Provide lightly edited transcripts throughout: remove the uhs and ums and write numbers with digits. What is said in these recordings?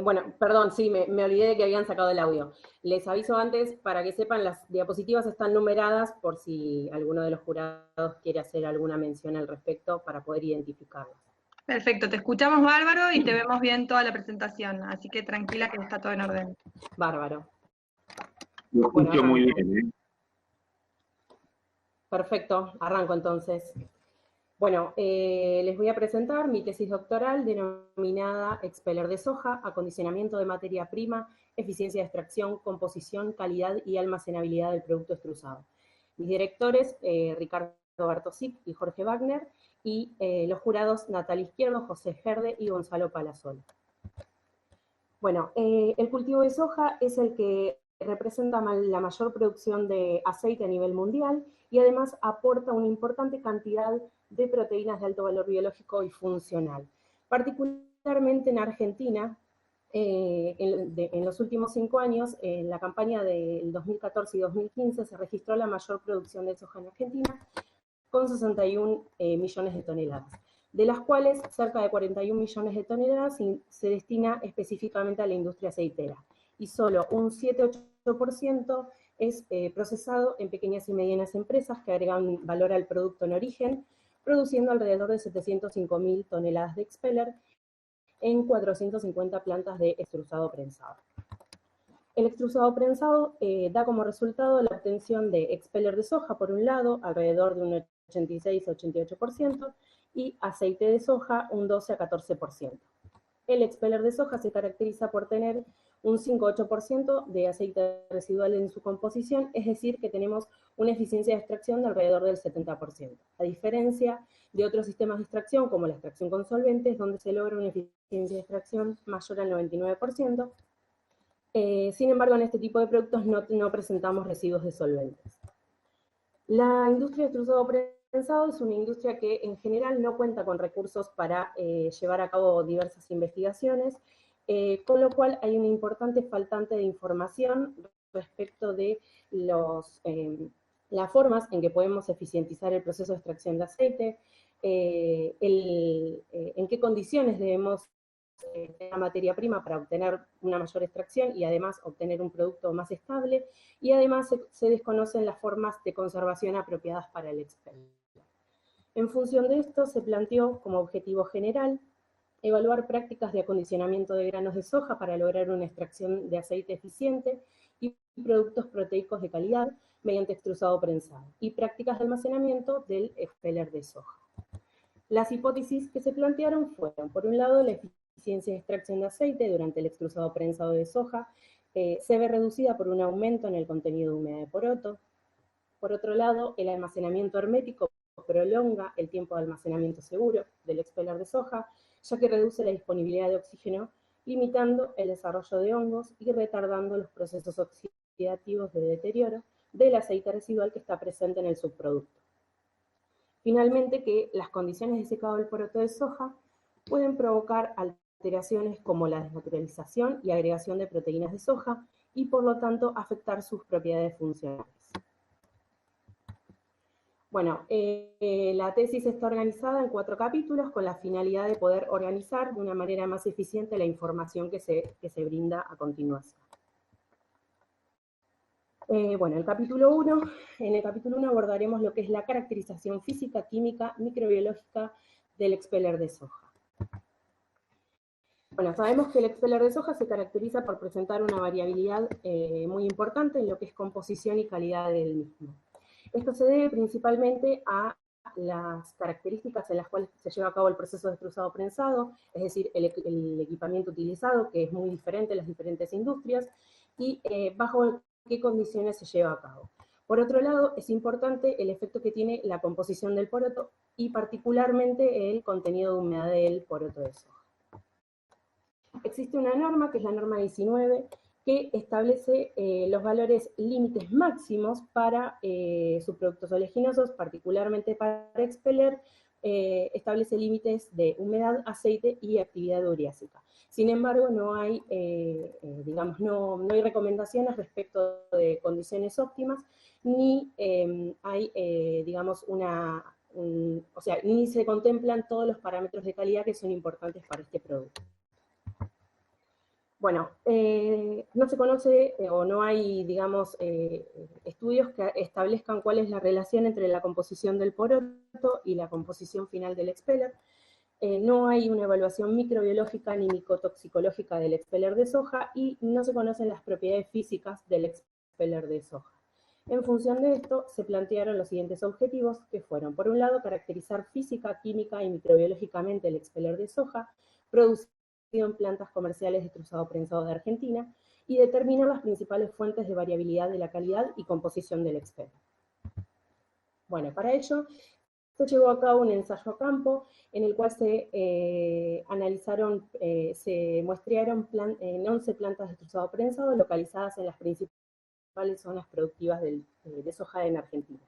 Bueno, perdón, sí, me olvidé de que habían sacado el audio. Les aviso antes, para que sepan, las diapositivas están numeradas por si alguno de los jurados quiere hacer alguna mención al respecto para poder identificarlas. Perfecto, te escuchamos bárbaro y te vemos bien toda la presentación, así que tranquila que está todo en orden. Bárbaro. Lo escucho muy bien, ¿eh? Perfecto, arranco entonces. Bueno, les voy a presentar mi tesis doctoral denominada Expeller de soja, acondicionamiento de materia prima, eficiencia de extracción, composición, calidad y almacenabilidad del producto extrusado. Mis directores, Ricardo Bartosic y Jorge Wagner, y los jurados Natalia Izquierdo, José Gerde y Gonzalo Palazuelo. Bueno, el cultivo de soja es el que representa la mayor producción de aceite a nivel mundial y además aporta una importante cantidad de proteínas de alto valor biológico y funcional. Particularmente en Argentina, en los últimos 5 años, en la campaña del 2014 y 2015, se registró la mayor producción de soja en Argentina, con 61 millones de toneladas, de las cuales cerca de 41 millones de toneladas se destina específicamente a la industria aceitera, y solo un 7-8% es procesado en pequeñas y medianas empresas que agregan valor al producto en origen, produciendo alrededor de 705.000 toneladas de expeller en 450 plantas de extrusado prensado. El extrusado prensado da como resultado la obtención de expeller de soja, por un lado, alrededor de un 86-88%, y aceite de soja un 12-14%. El expeller de soja se caracteriza por tener un 5-8% de aceite residual en su composición, es decir, que tenemos una eficiencia de extracción de alrededor del 70%, a diferencia de otros sistemas de extracción, como la extracción con solventes, donde se logra una eficiencia de extracción mayor al 99%. Sin embargo, en este tipo de productos no presentamos residuos de solventes. La industria de extrusado prensado es una industria que en general no cuenta con recursos para llevar a cabo diversas investigaciones, con lo cual hay una importante faltante de información respecto de las formas en que podemos eficientizar el proceso de extracción de aceite, en qué condiciones debemos la materia prima para obtener una mayor extracción y además obtener un producto más estable, y además se desconocen las formas de conservación apropiadas para el expeller. En función de esto, se planteó como objetivo general evaluar prácticas de acondicionamiento de granos de soja para lograr una extracción de aceite eficiente y productos proteicos de calidad mediante extrusado prensado, y prácticas de almacenamiento del expeller de soja. Las hipótesis que se plantearon fueron, por un lado, la eficiencia de extracción de aceite durante el extrusado prensado de soja se ve reducida por un aumento en el contenido de humedad de poroto. Por otro lado, el almacenamiento hermético prolonga el tiempo de almacenamiento seguro del expeller de soja, ya que reduce la disponibilidad de oxígeno, limitando el desarrollo de hongos y retardando los procesos oxidativos de deterioro del aceite residual que está presente en el subproducto. Finalmente, que las condiciones de secado del poroto de soja pueden provocar alteraciones como la desnaturalización y agregación de proteínas de soja y por lo tanto afectar sus propiedades funcionales. Bueno, la tesis está organizada en 4 capítulos con la finalidad de poder organizar de una manera más eficiente la información que se brinda a continuación. Bueno, en el capítulo 1 abordaremos lo que es la caracterización física, química, microbiológica del expeller de soja. Bueno, sabemos que el expeller de soja se caracteriza por presentar una variabilidad muy importante en lo que es composición y calidad del mismo. Esto se debe principalmente a las características en las cuales se lleva a cabo el proceso de extrusado prensado, es decir, el equipamiento utilizado, que es muy diferente en las diferentes industrias, y bajo qué condiciones se lleva a cabo. Por otro lado, es importante el efecto que tiene la composición del poroto y particularmente el contenido de humedad del poroto de soja. Existe una norma, que es la norma 19, que establece los valores límites máximos para subproductos oleaginosos, particularmente para expeller, establece límites de humedad, aceite y actividad ureásica. Sin embargo, no hay, no hay recomendaciones respecto de condiciones óptimas, ni hay, ni se contemplan todos los parámetros de calidad que son importantes para este producto. Bueno, no se conoce o no hay, digamos, estudios que establezcan cuál es la relación entre la composición del poroto y la composición final del expeller. No hay una evaluación microbiológica ni micotoxicológica del expeller de soja y no se conocen las propiedades físicas del expeller de soja. En función de esto, se plantearon los siguientes objetivos, que fueron, por un lado, caracterizar física, química y microbiológicamente el expeller de soja, producido en plantas comerciales de truzado prensado de Argentina, y determinar las principales fuentes de variabilidad de la calidad y composición del expeller. Bueno, para ello, se llevó a cabo un ensayo a campo en el cual se analizaron, se muestrearon 11 plantas de truzado prensado localizadas en las principales zonas productivas de soja en Argentina.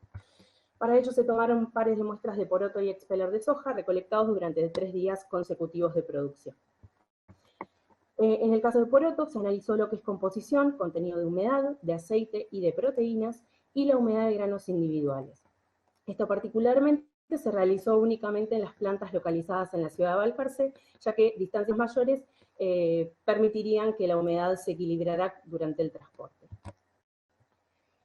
Para ello se tomaron pares de muestras de poroto y expeller de soja recolectados durante 3 días consecutivos de producción. En el caso de poroto se analizó lo que es composición, contenido de humedad, de aceite y de proteínas, y la humedad de granos individuales. Esto particularmente se realizó únicamente en las plantas localizadas en la ciudad de Balcarce, ya que distancias mayores permitirían que la humedad se equilibrara durante el transporte.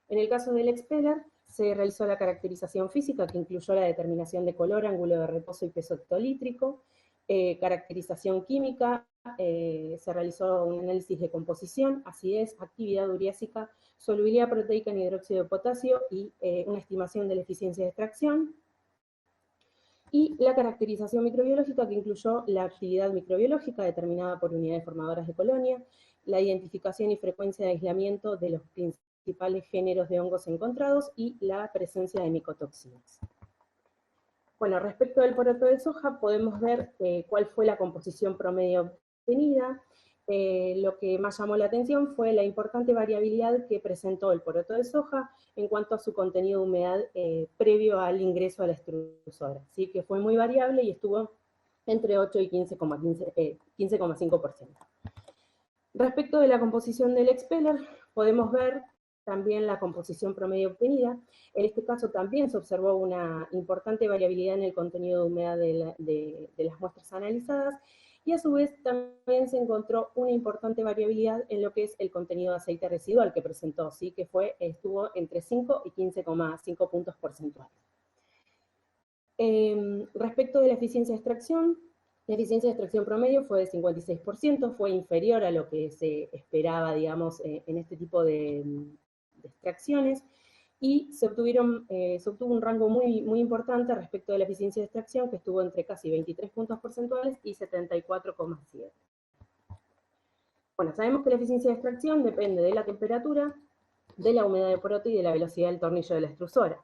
En el caso del expeller, se realizó la caracterización física, que incluyó la determinación de color, ángulo de reposo y peso hectolítrico, caracterización química, se realizó un análisis de composición, acidez, actividad ureásica, solubilidad proteica en hidróxido de potasio y una estimación de la eficiencia de extracción, y la caracterización microbiológica, que incluyó la actividad microbiológica determinada por unidades formadoras de colonia, la identificación y frecuencia de aislamiento de los principales géneros de hongos encontrados y la presencia de micotoxinas. Bueno, respecto del poroto de soja, podemos ver cuál fue la composición promedio obtenida. Lo que más llamó la atención fue la importante variabilidad que presentó el poroto de soja en cuanto a su contenido de humedad previo al ingreso a la extrusora, ¿sí? Que fue muy variable y estuvo entre 8 y 15,5%. Respecto de la composición del expeller, podemos ver también la composición promedio obtenida. En este caso también se observó una importante variabilidad en el contenido de humedad de las muestras analizadas, y a su vez también se encontró una importante variabilidad en lo que es el contenido de aceite residual que presentó, ¿sí? Que estuvo entre 5 y 15,5 puntos porcentuales. Respecto de la eficiencia de extracción, la eficiencia de extracción promedio fue de 56%, fue inferior a lo que se esperaba, digamos, en este tipo de extracciones, y se obtuvo un rango muy importante respecto de la eficiencia de extracción, que estuvo entre casi 23 puntos porcentuales y 74,7. Bueno, sabemos que la eficiencia de extracción depende de la temperatura, de la humedad de poroto y de la velocidad del tornillo de la extrusora.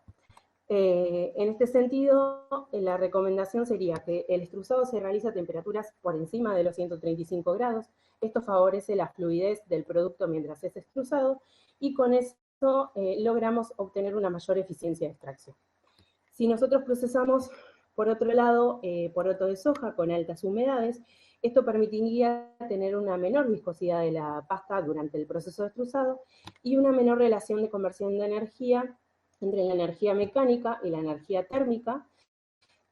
En este sentido, la recomendación sería que el extrusado se realice a temperaturas por encima de los 135 grados. Esto favorece la fluidez del producto mientras es extrusado, y con eso logramos obtener una mayor eficiencia de extracción. Si nosotros procesamos, por otro lado, poroto de soja con altas humedades, esto permitiría tener una menor viscosidad de la pasta durante el proceso de extrusado y una menor relación de conversión de energía entre la energía mecánica y la energía térmica,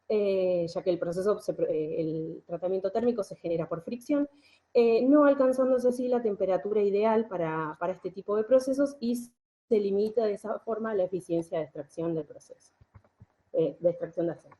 ya que el tratamiento térmico se genera por fricción, no alcanzándose así la temperatura ideal para este tipo de procesos, y se limita de esa forma la eficiencia de extracción del proceso, de extracción de aceite.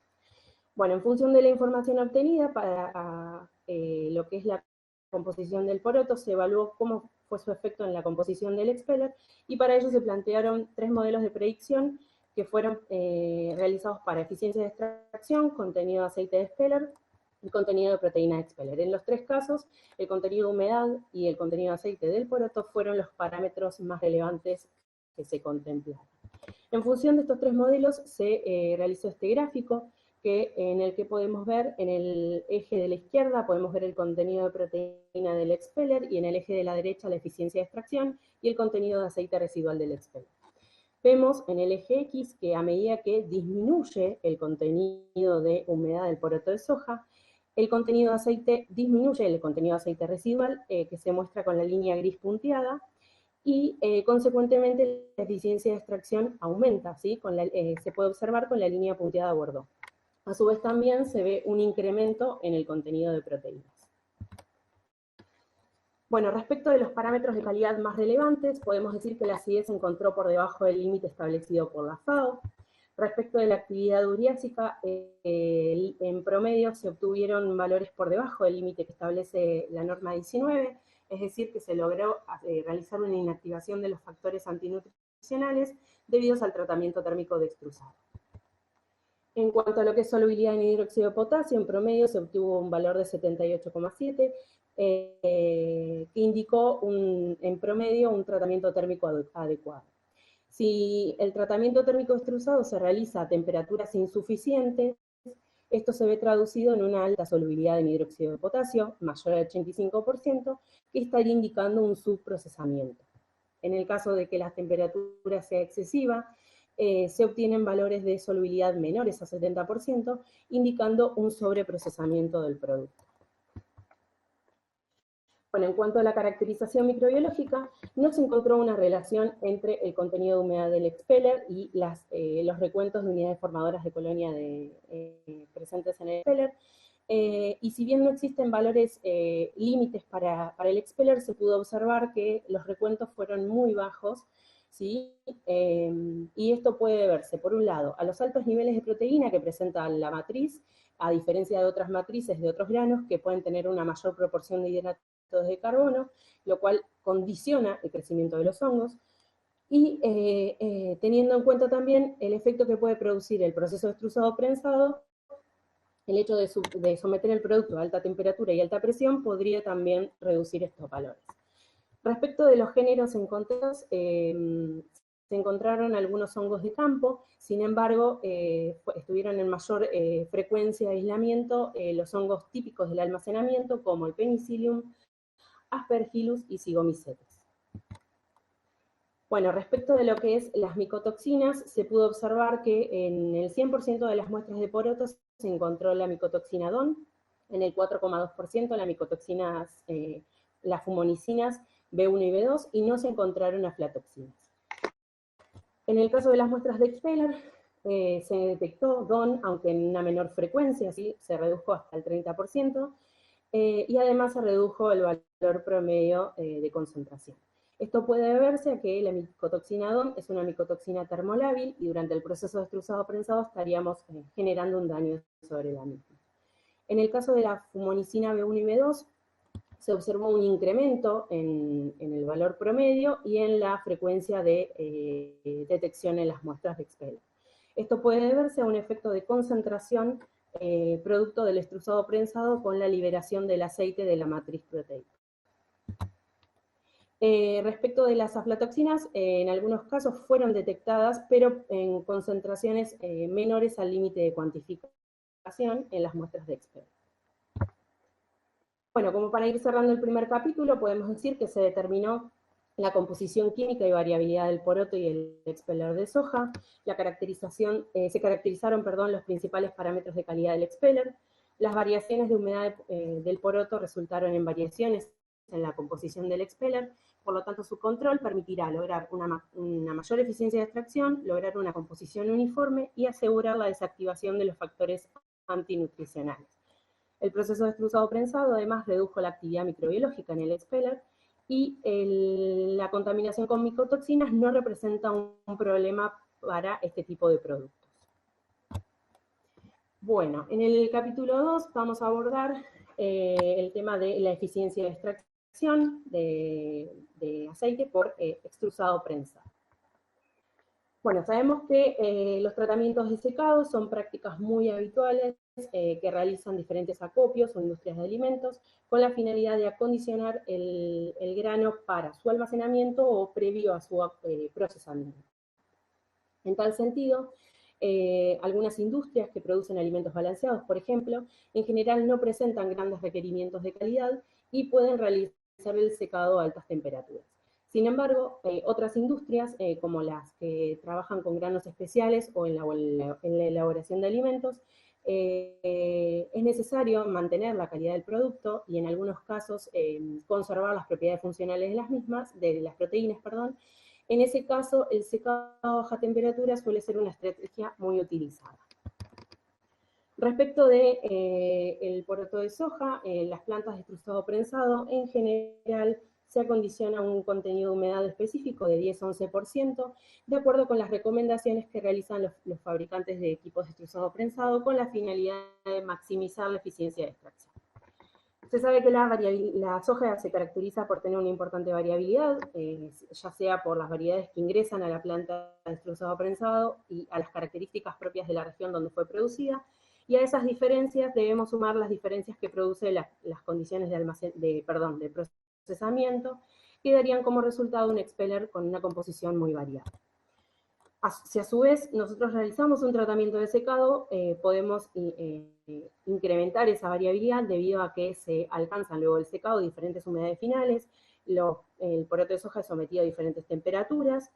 Bueno, en función de la información obtenida para lo que es la composición del poroto, se evaluó cómo fue su efecto en la composición del expeller, y para ello se plantearon 3 modelos de predicción que fueron realizados para eficiencia de extracción, contenido de aceite de expeller y contenido de proteína de expeller. En los 3 casos, el contenido de humedad y el contenido de aceite del poroto fueron los parámetros más relevantes que se contemplaron. En función de estos 3 modelos se realizó este gráfico, en el que podemos ver en el eje de la izquierda, podemos ver el contenido de proteína del expeller, y en el eje de la derecha la eficiencia de extracción y el contenido de aceite residual del expeller. Vemos en el eje X que a medida que disminuye el contenido de humedad del poroto de soja, el contenido de aceite disminuye, el contenido de aceite residual, que se muestra con la línea gris punteada, y consecuentemente la eficiencia de extracción aumenta, ¿sí? Se puede observar con la línea punteada Bordeaux. A su vez también se ve un incremento en el contenido de proteínas. Bueno, respecto de los parámetros de calidad más relevantes, podemos decir que la acidez se encontró por debajo del límite establecido por la FAO. Respecto de la actividad uriásica, en promedio se obtuvieron valores por debajo del límite que establece la norma 19, es decir, que se logró realizar una inactivación de los factores antinutricionales debidos al tratamiento térmico de extrusado. En cuanto a lo que es solubilidad en hidróxido de potasio, en promedio se obtuvo un valor de 78,7, que indicó en promedio un tratamiento térmico adecuado. Si el tratamiento térmico extrusado se realiza a temperaturas insuficientes, esto se ve traducido en una alta solubilidad en hidróxido de potasio, mayor al 85%, que estaría indicando un subprocesamiento. En el caso de que la temperatura sea excesiva, se obtienen valores de solubilidad menores a 70%, indicando un sobreprocesamiento del producto. Bueno, en cuanto a la caracterización microbiológica, no se encontró una relación entre el contenido de humedad del expeller y los recuentos de unidades formadoras de colonia presentes en el expeller. Y si bien no existen valores límites para el expeller, se pudo observar que los recuentos fueron muy bajos, ¿sí? Y esto puede deberse, por un lado, a los altos niveles de proteína que presenta la matriz, a diferencia de otras matrices de otros granos que pueden tener una mayor proporción de hidratos de carbono, lo cual condiciona el crecimiento de los hongos, y teniendo en cuenta también el efecto que puede producir el proceso de extrusado prensado, el hecho de someter el producto a alta temperatura y alta presión podría también reducir estos valores. Respecto de los géneros encontrados, se encontraron algunos hongos de campo, sin embargo, estuvieron en mayor frecuencia de aislamiento los hongos típicos del almacenamiento, como el Penicillium, Aspergillus y Zygomycetes. Bueno, respecto de lo que es las micotoxinas, se pudo observar que en el 100% de las muestras de porotos se encontró la micotoxina DON, en el 4,2% las fumonicinas B1 y B2, y no se encontraron aflatoxinas. En el caso de las muestras de expeller, se detectó DON, aunque en una menor frecuencia, ¿sí? Se redujo hasta el 30%, y además se redujo el valor promedio de concentración. Esto puede deberse a que la micotoxina DON es una micotoxina termolábil y durante el proceso de extrusado prensado estaríamos generando un daño sobre la misma. En el caso de la fumonicina B1 y B2, se observó un incremento en el valor promedio y en la frecuencia de detección en las muestras de expeller. Esto puede deberse a un efecto de concentración producto del extrusado prensado con la liberación del aceite de la matriz proteica. Respecto de las aflatoxinas, en algunos casos fueron detectadas, pero en concentraciones menores al límite de cuantificación en las muestras de expeller. Bueno, como para ir cerrando el primer capítulo, podemos decir que se determinó la composición química y variabilidad del poroto y el expeller de soja, se caracterizaron los principales parámetros de calidad del expeller, las variaciones de humedad del poroto resultaron en variaciones en la composición del expeller, por lo tanto su control permitirá lograr una mayor eficiencia de extracción, lograr una composición uniforme y asegurar la desactivación de los factores antinutricionales. El proceso de extrusado prensado además redujo la actividad microbiológica en el expeller y la contaminación con micotoxinas no representa un problema para este tipo de productos. Bueno, en el capítulo 2 vamos a abordar el tema de la eficiencia de extracción de aceite por extrusado prensado. Bueno, sabemos que los tratamientos de secado son prácticas muy habituales que realizan diferentes acopios o industrias de alimentos con la finalidad de acondicionar el grano para su almacenamiento o previo a su procesamiento. En tal sentido, algunas industrias que producen alimentos balanceados, por ejemplo, en general no presentan grandes requerimientos de calidad y pueden realizar el secado a altas temperaturas. Sin embargo, otras industrias, como las que trabajan con granos especiales o en la elaboración de alimentos, es necesario mantener la calidad del producto y en algunos casos conservar las propiedades funcionales de las proteínas, perdón. En ese caso, el secado a baja temperatura suele ser una estrategia muy utilizada. Respecto de el poroto de soja, las plantas de extrusado prensado, en general se acondiciona un contenido de humedad específico de 10-11%, de acuerdo con las recomendaciones que realizan los fabricantes de equipos de extrusado prensado, con la finalidad de maximizar la eficiencia de extracción. Se sabe que la soja se caracteriza por tener una importante variabilidad, ya sea por las variedades que ingresan a la planta de extrusado prensado y a las características propias de la región donde fue producida, y a esas diferencias debemos sumar las diferencias que produce las condiciones de procesamiento, que darían como resultado un expeller con una composición muy variada. Si a su vez nosotros realizamos un tratamiento de secado, podemos incrementar esa variabilidad debido a que se alcanzan luego del secado diferentes humedades finales, el poroto de soja es sometido a diferentes temperaturas,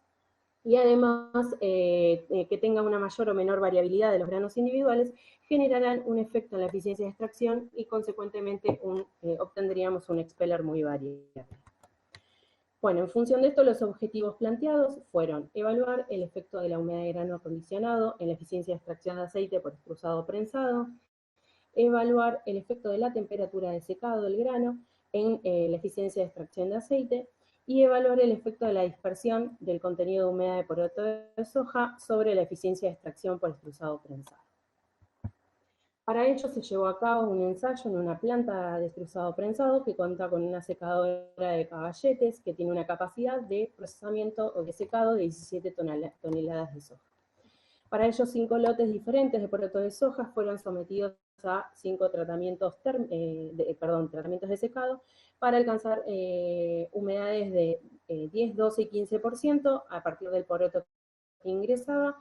y además que tenga una mayor o menor variabilidad de los granos individuales, generarán un efecto en la eficiencia de extracción y consecuentemente obtendríamos un expeller muy variable. Bueno, en función de esto, los objetivos planteados fueron evaluar el efecto de la humedad de grano acondicionado en la eficiencia de extracción de aceite por extrusado prensado, evaluar el efecto de la temperatura de secado del grano en la eficiencia de extracción de aceite, y evaluar el efecto de la dispersión del contenido de humedad de poroto de soja sobre la eficiencia de extracción por extrusado prensado. Para ello se llevó a cabo un ensayo en una planta de extrusado prensado que cuenta con una secadora de caballetes que tiene una capacidad de procesamiento o de secado de 17 toneladas de soja. Para ello, 5 lotes diferentes de poroto de soja fueron sometidos a 5 tratamientos de secado para alcanzar humedades de 10, 12 y 15% a partir del poroto que ingresaba,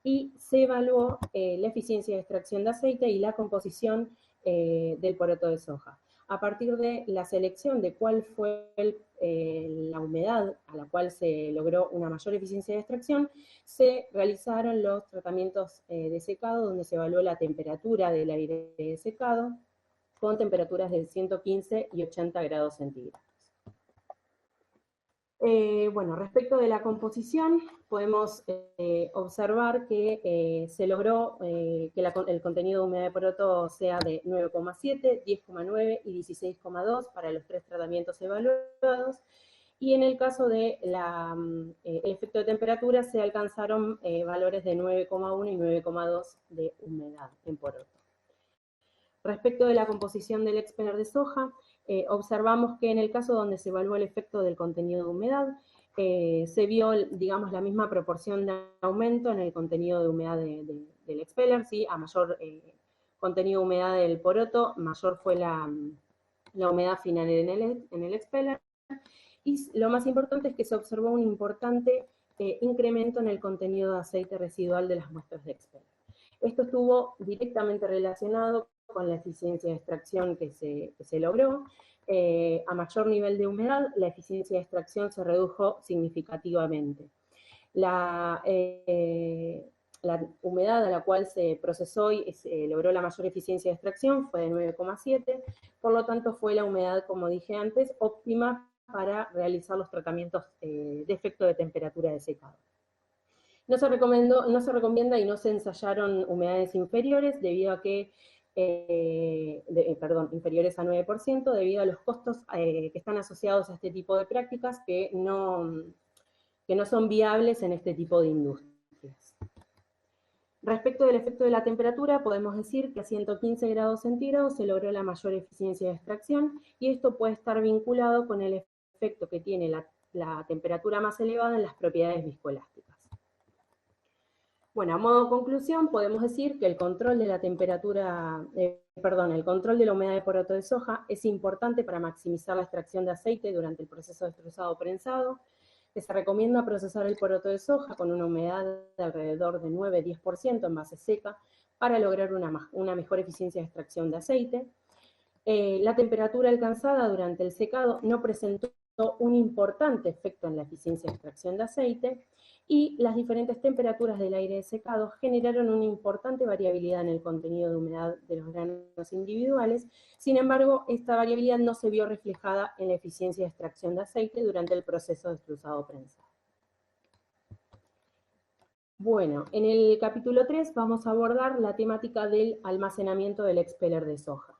y se evaluó la eficiencia de extracción de aceite y la composición del poroto de soja. A partir de la selección de cuál fue la humedad a la cual se logró una mayor eficiencia de extracción, se realizaron los tratamientos de secado, donde se evaluó la temperatura del aire de secado con temperaturas de 115 y 80 grados centígrados. Bueno, respecto de la composición, podemos observar que se logró que el contenido de humedad de poroto sea de 9,7, 10,9 y 16,2 para los 3 tratamientos evaluados, y en el caso de el efecto de temperatura se alcanzaron valores de 9,1 y 9,2 de humedad en poroto. Respecto de la composición del expeller de soja, observamos que en el caso donde se evaluó el efecto del contenido de humedad, se vio, digamos, la misma proporción de aumento en el contenido de humedad del expeller, ¿sí? A mayor contenido de humedad del poroto, mayor fue la humedad final en el expeller, y lo más importante es que se observó un importante incremento en el contenido de aceite residual de las muestras de expeller. Esto estuvo directamente relacionado con la eficiencia de extracción que se logró. A mayor nivel de humedad, la eficiencia de extracción se redujo significativamente. La humedad a la cual se procesó y se logró la mayor eficiencia de extracción fue de 9,7, por lo tanto fue la humedad, como dije antes, óptima para realizar los tratamientos de efecto de temperatura de secado. No se recomienda y no se ensayaron humedades inferiores debido a que inferiores a 9%, debido a los costos que están asociados a este tipo de prácticas que no son viables en este tipo de industrias. Respecto del efecto de la temperatura, podemos decir que a 115 grados centígrados se logró la mayor eficiencia de extracción, y esto puede estar vinculado con el efecto que tiene la temperatura más elevada en las propiedades viscoelásticas. Bueno, a modo de conclusión, podemos decir que el control de la temperatura, el control de la humedad de poroto de soja es importante para maximizar la extracción de aceite durante el proceso de extrusado prensado, que se recomienda procesar el poroto de soja con una humedad de alrededor de 9-10% en base seca para lograr una mejor eficiencia de extracción de aceite. La temperatura alcanzada durante el secado no presentó un importante efecto en la eficiencia de extracción de aceite, y las diferentes temperaturas del aire de secado generaron una importante variabilidad en el contenido de humedad de los granos individuales. Sin embargo, esta variabilidad no se vio reflejada en la eficiencia de extracción de aceite durante el proceso de extrusado prensado. Bueno, en el capítulo 3 vamos a abordar la temática del almacenamiento del expeller de soja.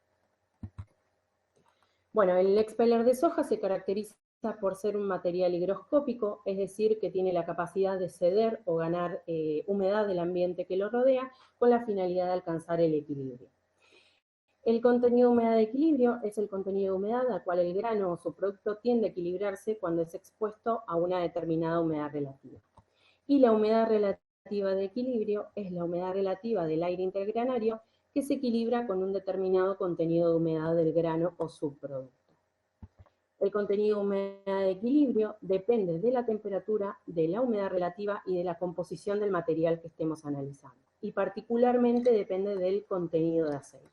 Bueno, el expeller de soja se caracteriza por ser un material higroscópico, es decir, que tiene la capacidad de ceder o ganar humedad del ambiente que lo rodea con la finalidad de alcanzar el equilibrio. El contenido de humedad de equilibrio es el contenido de humedad al cual el grano o su producto tiende a equilibrarse cuando es expuesto a una determinada humedad relativa. Y la humedad relativa de equilibrio es la humedad relativa del aire intergranario que se equilibra con un determinado contenido de humedad del grano o subproducto. El contenido de humedad de equilibrio depende de la temperatura, de la humedad relativa y de la composición del material que estemos analizando. Y particularmente depende del contenido de aceite.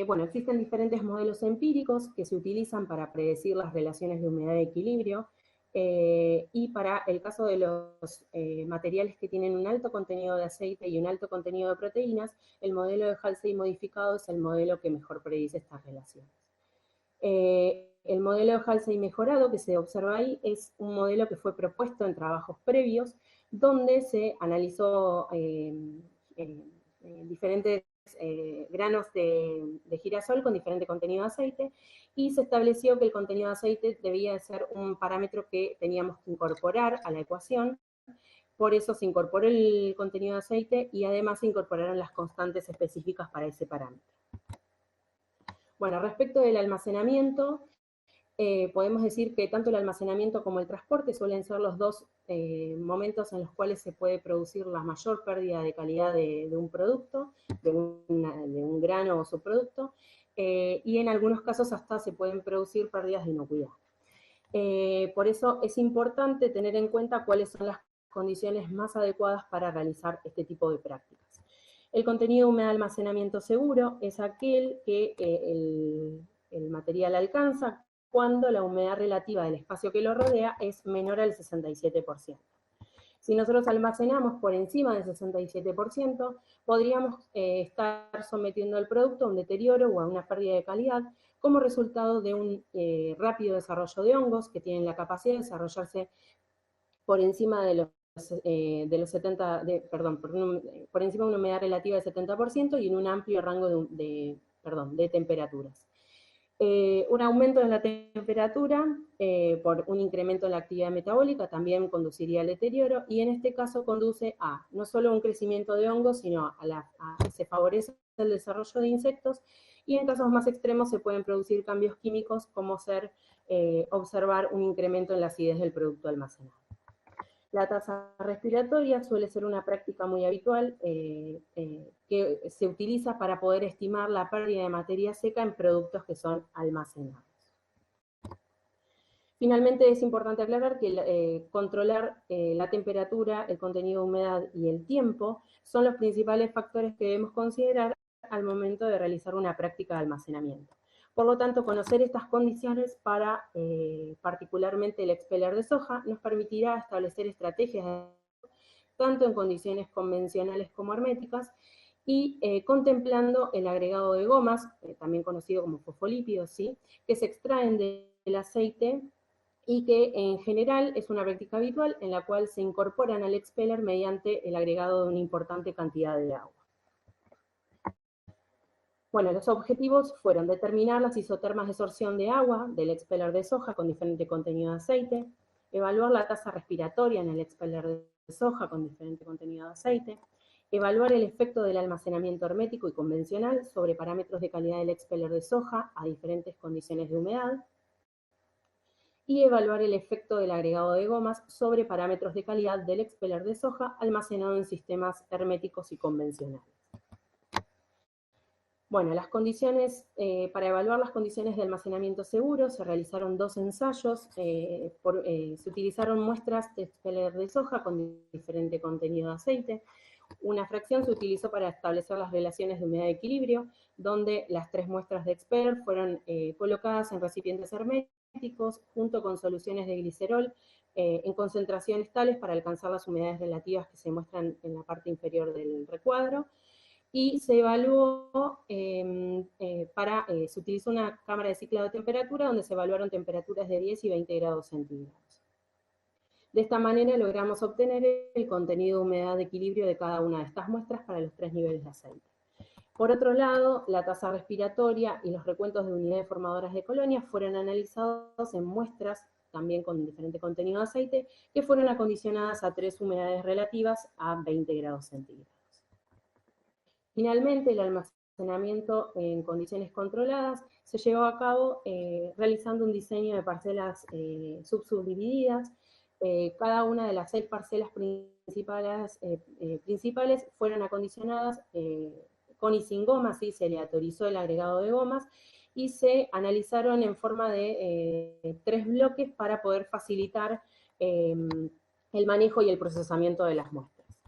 Bueno, existen diferentes modelos empíricos que se utilizan para predecir las relaciones de humedad de equilibrio, y para el caso de los materiales que tienen un alto contenido de aceite y un alto contenido de proteínas, el modelo de Halsey modificado es el modelo que mejor predice estas relaciones. El modelo de Halsey mejorado que se observa ahí es un modelo que fue propuesto en trabajos previos, donde se analizó diferentes granos de girasol con diferente contenido de aceite, y se estableció que el contenido de aceite debía ser un parámetro que teníamos que incorporar a la ecuación. Por eso se incorporó el contenido de aceite y además se incorporaron las constantes específicas para ese parámetro. Bueno, respecto del almacenamiento, podemos decir que tanto el almacenamiento como el transporte suelen ser los dos momentos en los cuales se puede producir la mayor pérdida de calidad de un producto, de un grano o subproducto, y en algunos casos hasta se pueden producir pérdidas de inocuidad. Por eso es importante tener en cuenta cuáles son las condiciones más adecuadas para realizar este tipo de prácticas. El contenido de humedad de almacenamiento seguro es aquel que el material alcanza cuando la humedad relativa del espacio que lo rodea es menor al 67%. Si nosotros almacenamos por encima del 67%, podríamos estar sometiendo al producto a un deterioro o a una pérdida de calidad como resultado de un rápido desarrollo de hongos que tienen la capacidad de desarrollarse por encima de los 70, por encima de una humedad relativa del 70% y en un amplio rango de temperaturas. Un aumento en la temperatura por un incremento en la actividad metabólica también conduciría al deterioro, y en este caso conduce a no solo un crecimiento de hongos, sino se favorece el desarrollo de insectos, y en casos más extremos se pueden producir cambios químicos como observar un incremento en la acidez del producto almacenado. La tasa respiratoria suele ser una práctica muy habitual que se utiliza para poder estimar la pérdida de materia seca en productos que son almacenados. Finalmente es importante aclarar que controlar la temperatura, el contenido de humedad y el tiempo son los principales factores que debemos considerar al momento de realizar una práctica de almacenamiento. Por lo tanto, conocer estas condiciones para particularmente el expeller de soja nos permitirá establecer estrategias tanto en condiciones convencionales como herméticas, y contemplando el agregado de gomas, también conocido como fosfolípidos, ¿sí?, que se extraen del aceite y que en general es una práctica habitual en la cual se incorporan al expeller mediante el agregado de una importante cantidad de agua. Bueno, los objetivos fueron determinar las isotermas de sorción de agua del expeller de soja con diferente contenido de aceite, evaluar la tasa respiratoria en el expeller de soja con diferente contenido de aceite, evaluar el efecto del almacenamiento hermético y convencional sobre parámetros de calidad del expeller de soja a diferentes condiciones de humedad, y evaluar el efecto del agregado de gomas sobre parámetros de calidad del expeller de soja almacenado en sistemas herméticos y convencionales. Bueno, las condiciones, para evaluar las condiciones de almacenamiento seguro, se realizaron 2 ensayos, se utilizaron muestras de expeller de soja con diferente contenido de aceite. Una fracción se utilizó para establecer las relaciones de humedad de equilibrio, donde las 3 muestras de expeller fueron colocadas en recipientes herméticos junto con soluciones de glicerol en concentraciones tales para alcanzar las humedades relativas que se muestran en la parte inferior del recuadro. Y se evaluó, se utilizó una cámara de ciclado de temperatura donde se evaluaron temperaturas de 10 y 20 grados centígrados. De esta manera logramos obtener el contenido de humedad de equilibrio de cada una de estas muestras para los 3 niveles de aceite. Por otro lado, la tasa respiratoria y los recuentos de unidades formadoras de colonias fueron analizados en muestras, también con diferente contenido de aceite, que fueron acondicionadas a 3 humedades relativas a 20 grados centígrados. Finalmente, el almacenamiento en condiciones controladas se llevó a cabo realizando un diseño de parcelas subdivididas. Cada una de las 6 parcelas principales fueron acondicionadas con y sin gomas, ¿sí? Se aleatorizó el agregado de gomas, y se analizaron en forma de 3 bloques para poder facilitar el manejo y el procesamiento de las muestras.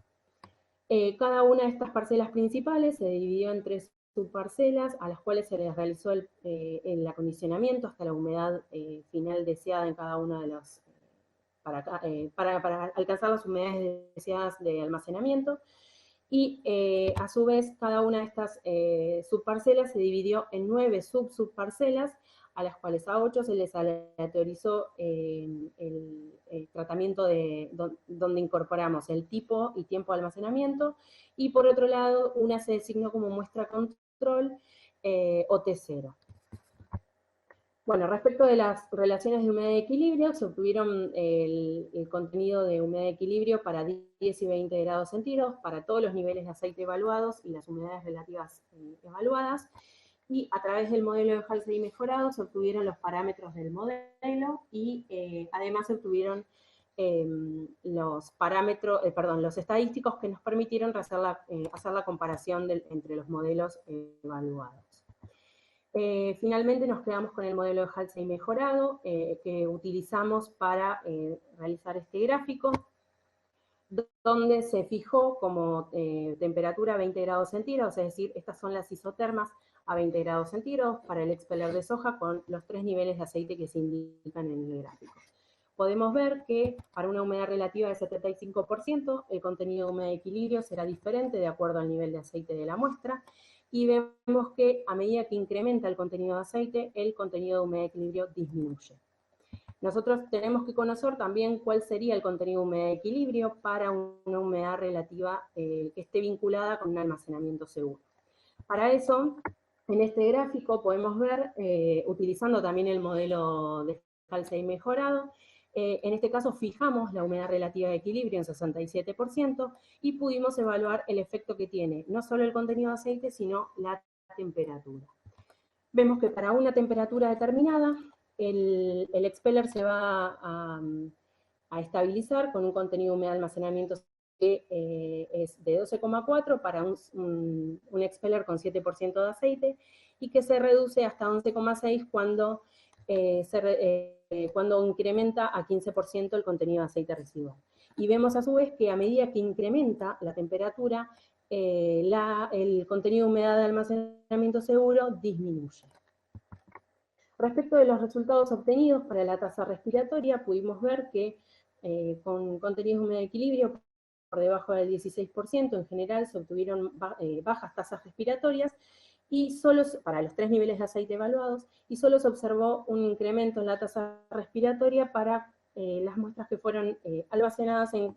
Cada una de estas parcelas principales se dividió en 3 subparcelas, a las cuales se les realizó el acondicionamiento hasta la humedad final deseada en cada una de los, para alcanzar las humedades deseadas de almacenamiento. Y a su vez, cada una de estas subparcelas se dividió en 9 subparcelas, a las cuales a 8 se les aleatorizó el tratamiento donde incorporamos el tipo y tiempo de almacenamiento, y por otro lado, una se designó como muestra control o T0. Bueno, respecto de las relaciones de humedad y equilibrio, se obtuvieron el contenido de humedad y equilibrio para 10 y 20 grados centígrados, para todos los niveles de aceite evaluados y las humedades relativas evaluadas, y a través del modelo de Halsey mejorado se obtuvieron los parámetros del modelo, y además se obtuvieron los parámetros, los estadísticos que nos permitieron hacer la comparación entre los modelos evaluados. Finalmente nos quedamos con el modelo de Halsey mejorado, que utilizamos para realizar este gráfico, donde se fijó como temperatura 20 grados centígrados, es decir, estas son las isotermas a 20 grados centígrados para el expeller de soja con los 3 niveles de aceite que se indican en el gráfico. Podemos ver que para una humedad relativa de 75%, el contenido de humedad de equilibrio será diferente de acuerdo al nivel de aceite de la muestra, y vemos que a medida que incrementa el contenido de aceite, el contenido de humedad de equilibrio disminuye. Nosotros tenemos que conocer también cuál sería el contenido de humedad de equilibrio para una humedad relativa que esté vinculada con un almacenamiento seguro. Para eso, en este gráfico podemos ver, utilizando también el modelo de Halsey mejorado, en este caso fijamos la humedad relativa de equilibrio en 67% y pudimos evaluar el efecto que tiene no solo el contenido de aceite, sino la temperatura. Vemos que para una temperatura determinada, el expeller se va a estabilizar con un contenido de humedad de almacenamiento que es de 12,4 para un expeller con 7% de aceite, y que se reduce hasta 11,6 cuando incrementa a 15% el contenido de aceite residual. Y vemos a su vez que a medida que incrementa la temperatura, el contenido de humedad de almacenamiento seguro disminuye. Respecto de los resultados obtenidos para la tasa respiratoria, pudimos ver que con contenidos de humedad de equilibrio por debajo del 16%, en general se obtuvieron bajas tasas respiratorias, y solo para los 3 niveles de aceite evaluados, y solo se observó un incremento en la tasa respiratoria para las muestras que fueron almacenadas en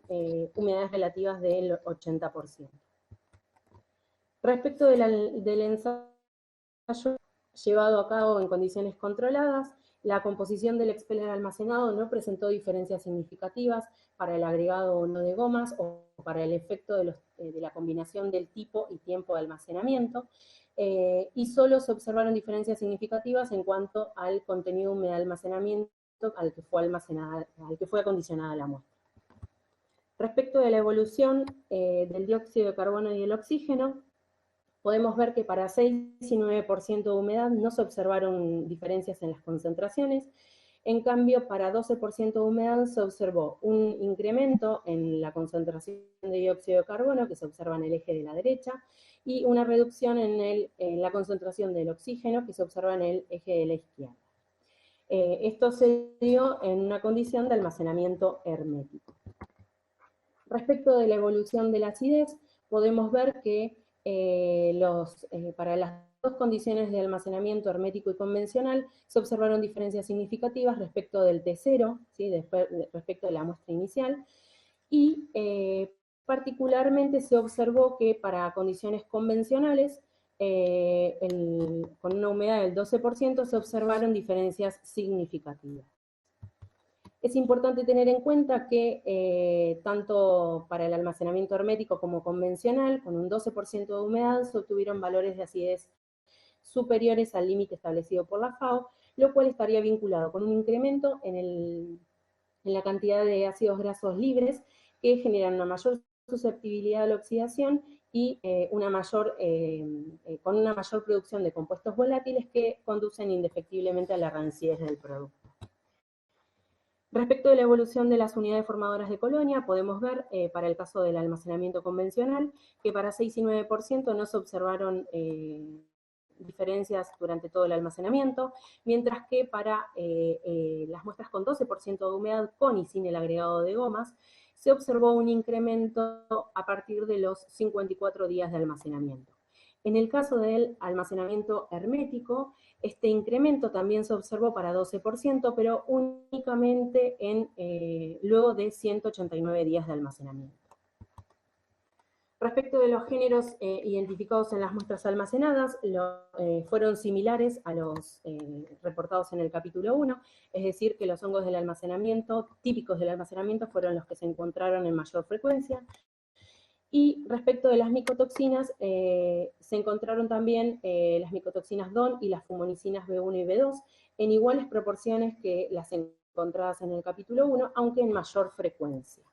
humedades relativas del 80%. Respecto del ensayo llevado a cabo en condiciones controladas, la composición del expeller almacenado no presentó diferencias significativas para el agregado o no de gomas, o para el efecto de la combinación del tipo y tiempo de almacenamiento, y solo se observaron diferencias significativas en cuanto al contenido de humedad de almacenamiento al que fue acondicionada la muestra. Respecto de la evolución del dióxido de carbono y del oxígeno, podemos ver que para 6 y 9% de humedad no se observaron diferencias en las concentraciones. En cambio, para 12% de humedad se observó un incremento en la concentración de dióxido de carbono, que se observa en el eje de la derecha, y una reducción en la concentración del oxígeno, que se observa en el eje de la izquierda. Esto se dio en una condición de almacenamiento hermético. Respecto de la evolución de la acidez, podemos ver que para las condiciones de almacenamiento hermético y convencional se observaron diferencias significativas respecto del T0, ¿sí? Respecto de la muestra inicial, y particularmente se observó que para condiciones convencionales, con una humedad del 12%, se observaron diferencias significativas. Es importante tener en cuenta que tanto para el almacenamiento hermético como convencional, con un 12% de humedad, se obtuvieron valores de acidez superiores al límite establecido por la FAO, lo cual estaría vinculado con un incremento en la cantidad de ácidos grasos libres que generan una mayor susceptibilidad a la oxidación y con una mayor producción de compuestos volátiles que conducen indefectiblemente a la rancidez del producto. Respecto de la evolución de las unidades formadoras de colonia, podemos ver, para el caso del almacenamiento convencional, que para 6 y 9% no se observaron diferencias durante todo el almacenamiento, mientras que para las muestras con 12% de humedad, con y sin el agregado de gomas, se observó un incremento a partir de los 54 días de almacenamiento. En el caso del almacenamiento hermético, este incremento también se observó para 12%, pero únicamente luego de 189 días de almacenamiento. Respecto de los géneros identificados en las muestras almacenadas, fueron similares a los reportados en el capítulo 1, es decir, que los hongos del almacenamiento, típicos del almacenamiento, fueron los que se encontraron en mayor frecuencia. Y respecto de las micotoxinas, se encontraron también las micotoxinas DON y las fumonicinas B1 y B2 en iguales proporciones que las encontradas en el capítulo 1, aunque en mayor frecuencia.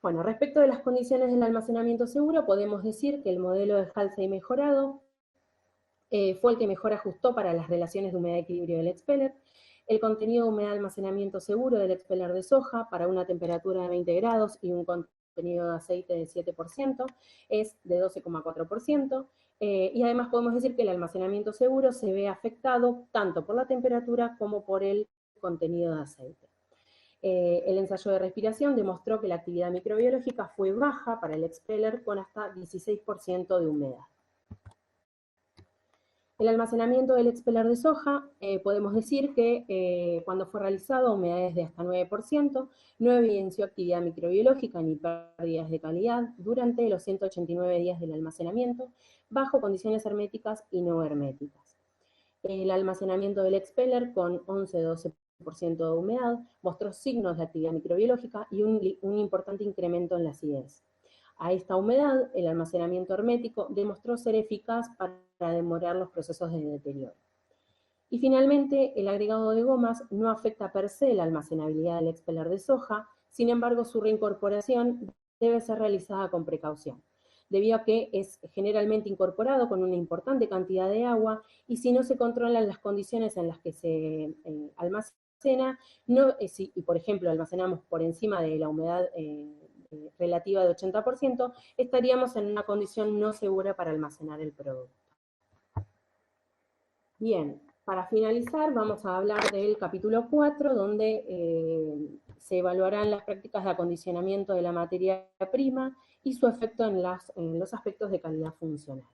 Bueno, respecto de las condiciones del almacenamiento seguro, podemos decir que el modelo de Halsey mejorado fue el que mejor ajustó para las relaciones de humedad y equilibrio del expeller. El contenido de humedad de almacenamiento seguro del expeller de soja para una temperatura de 20 grados y un contenido de aceite de 7% es de 12,4%. Y además podemos decir que el almacenamiento seguro se ve afectado tanto por la temperatura como por el contenido de aceite. El ensayo de respiración demostró que la actividad microbiológica fue baja para el expeller con hasta 16% de humedad. El almacenamiento del expeller de soja, podemos decir que cuando fue realizado a humedades de hasta 9%, no evidenció actividad microbiológica ni pérdidas de calidad durante los 189 días del almacenamiento, bajo condiciones herméticas y no herméticas. El almacenamiento del expeller con 11-12% de humedad mostró signos de actividad microbiológica y un importante incremento en la acidez. A esta humedad, el almacenamiento hermético demostró ser eficaz para demorar los procesos de deterioro. Y finalmente, el agregado de gomas no afecta per se la almacenabilidad del expeller de soja, sin embargo su reincorporación debe ser realizada con precaución, debido a que es generalmente incorporado con una importante cantidad de agua y si no se controlan las condiciones en las que se almacena, y por ejemplo almacenamos por encima de la humedad relativa de 80%, estaríamos en una condición no segura para almacenar el producto. Bien, para finalizar vamos a hablar del capítulo 4, donde se evaluarán las prácticas de acondicionamiento de la materia prima y su efecto en los aspectos de calidad funcional.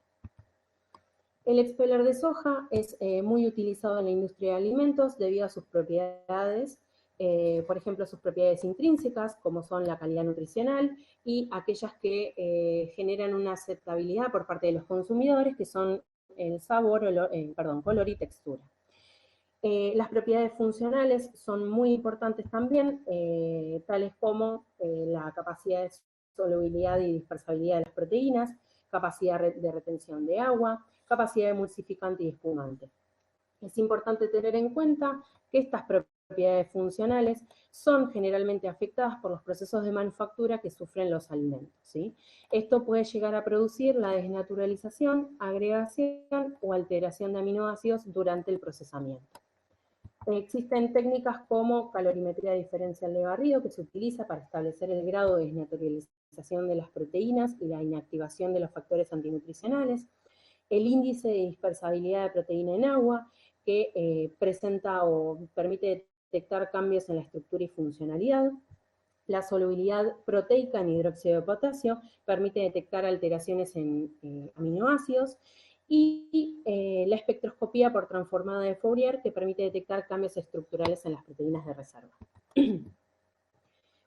El expeller de soja es muy utilizado en la industria de alimentos debido a sus propiedades, por ejemplo, sus propiedades intrínsecas, como son la calidad nutricional, y aquellas que generan una aceptabilidad por parte de los consumidores, que son el sabor, color y textura. Las propiedades funcionales son muy importantes también, tales como la capacidad de solubilidad y dispersabilidad de las proteínas, capacidad de retención de agua, capacidad emulsificante y espumante. Es importante tener en cuenta que estas propiedades funcionales son generalmente afectadas por los procesos de manufactura que sufren los alimentos, ¿sí? Esto puede llegar a producir la desnaturalización, agregación o alteración de aminoácidos durante el procesamiento. Existen técnicas como calorimetría diferencial de barrido, que se utiliza para establecer el grado de desnaturalización de las proteínas y la inactivación de los factores antinutricionales, el índice de dispersabilidad de proteína en agua, que presenta o permite detectar cambios en la estructura y funcionalidad. La solubilidad proteica en hidróxido de potasio permite detectar alteraciones en aminoácidos, y la espectroscopía por transformada de Fourier, que permite detectar cambios estructurales en las proteínas de reserva.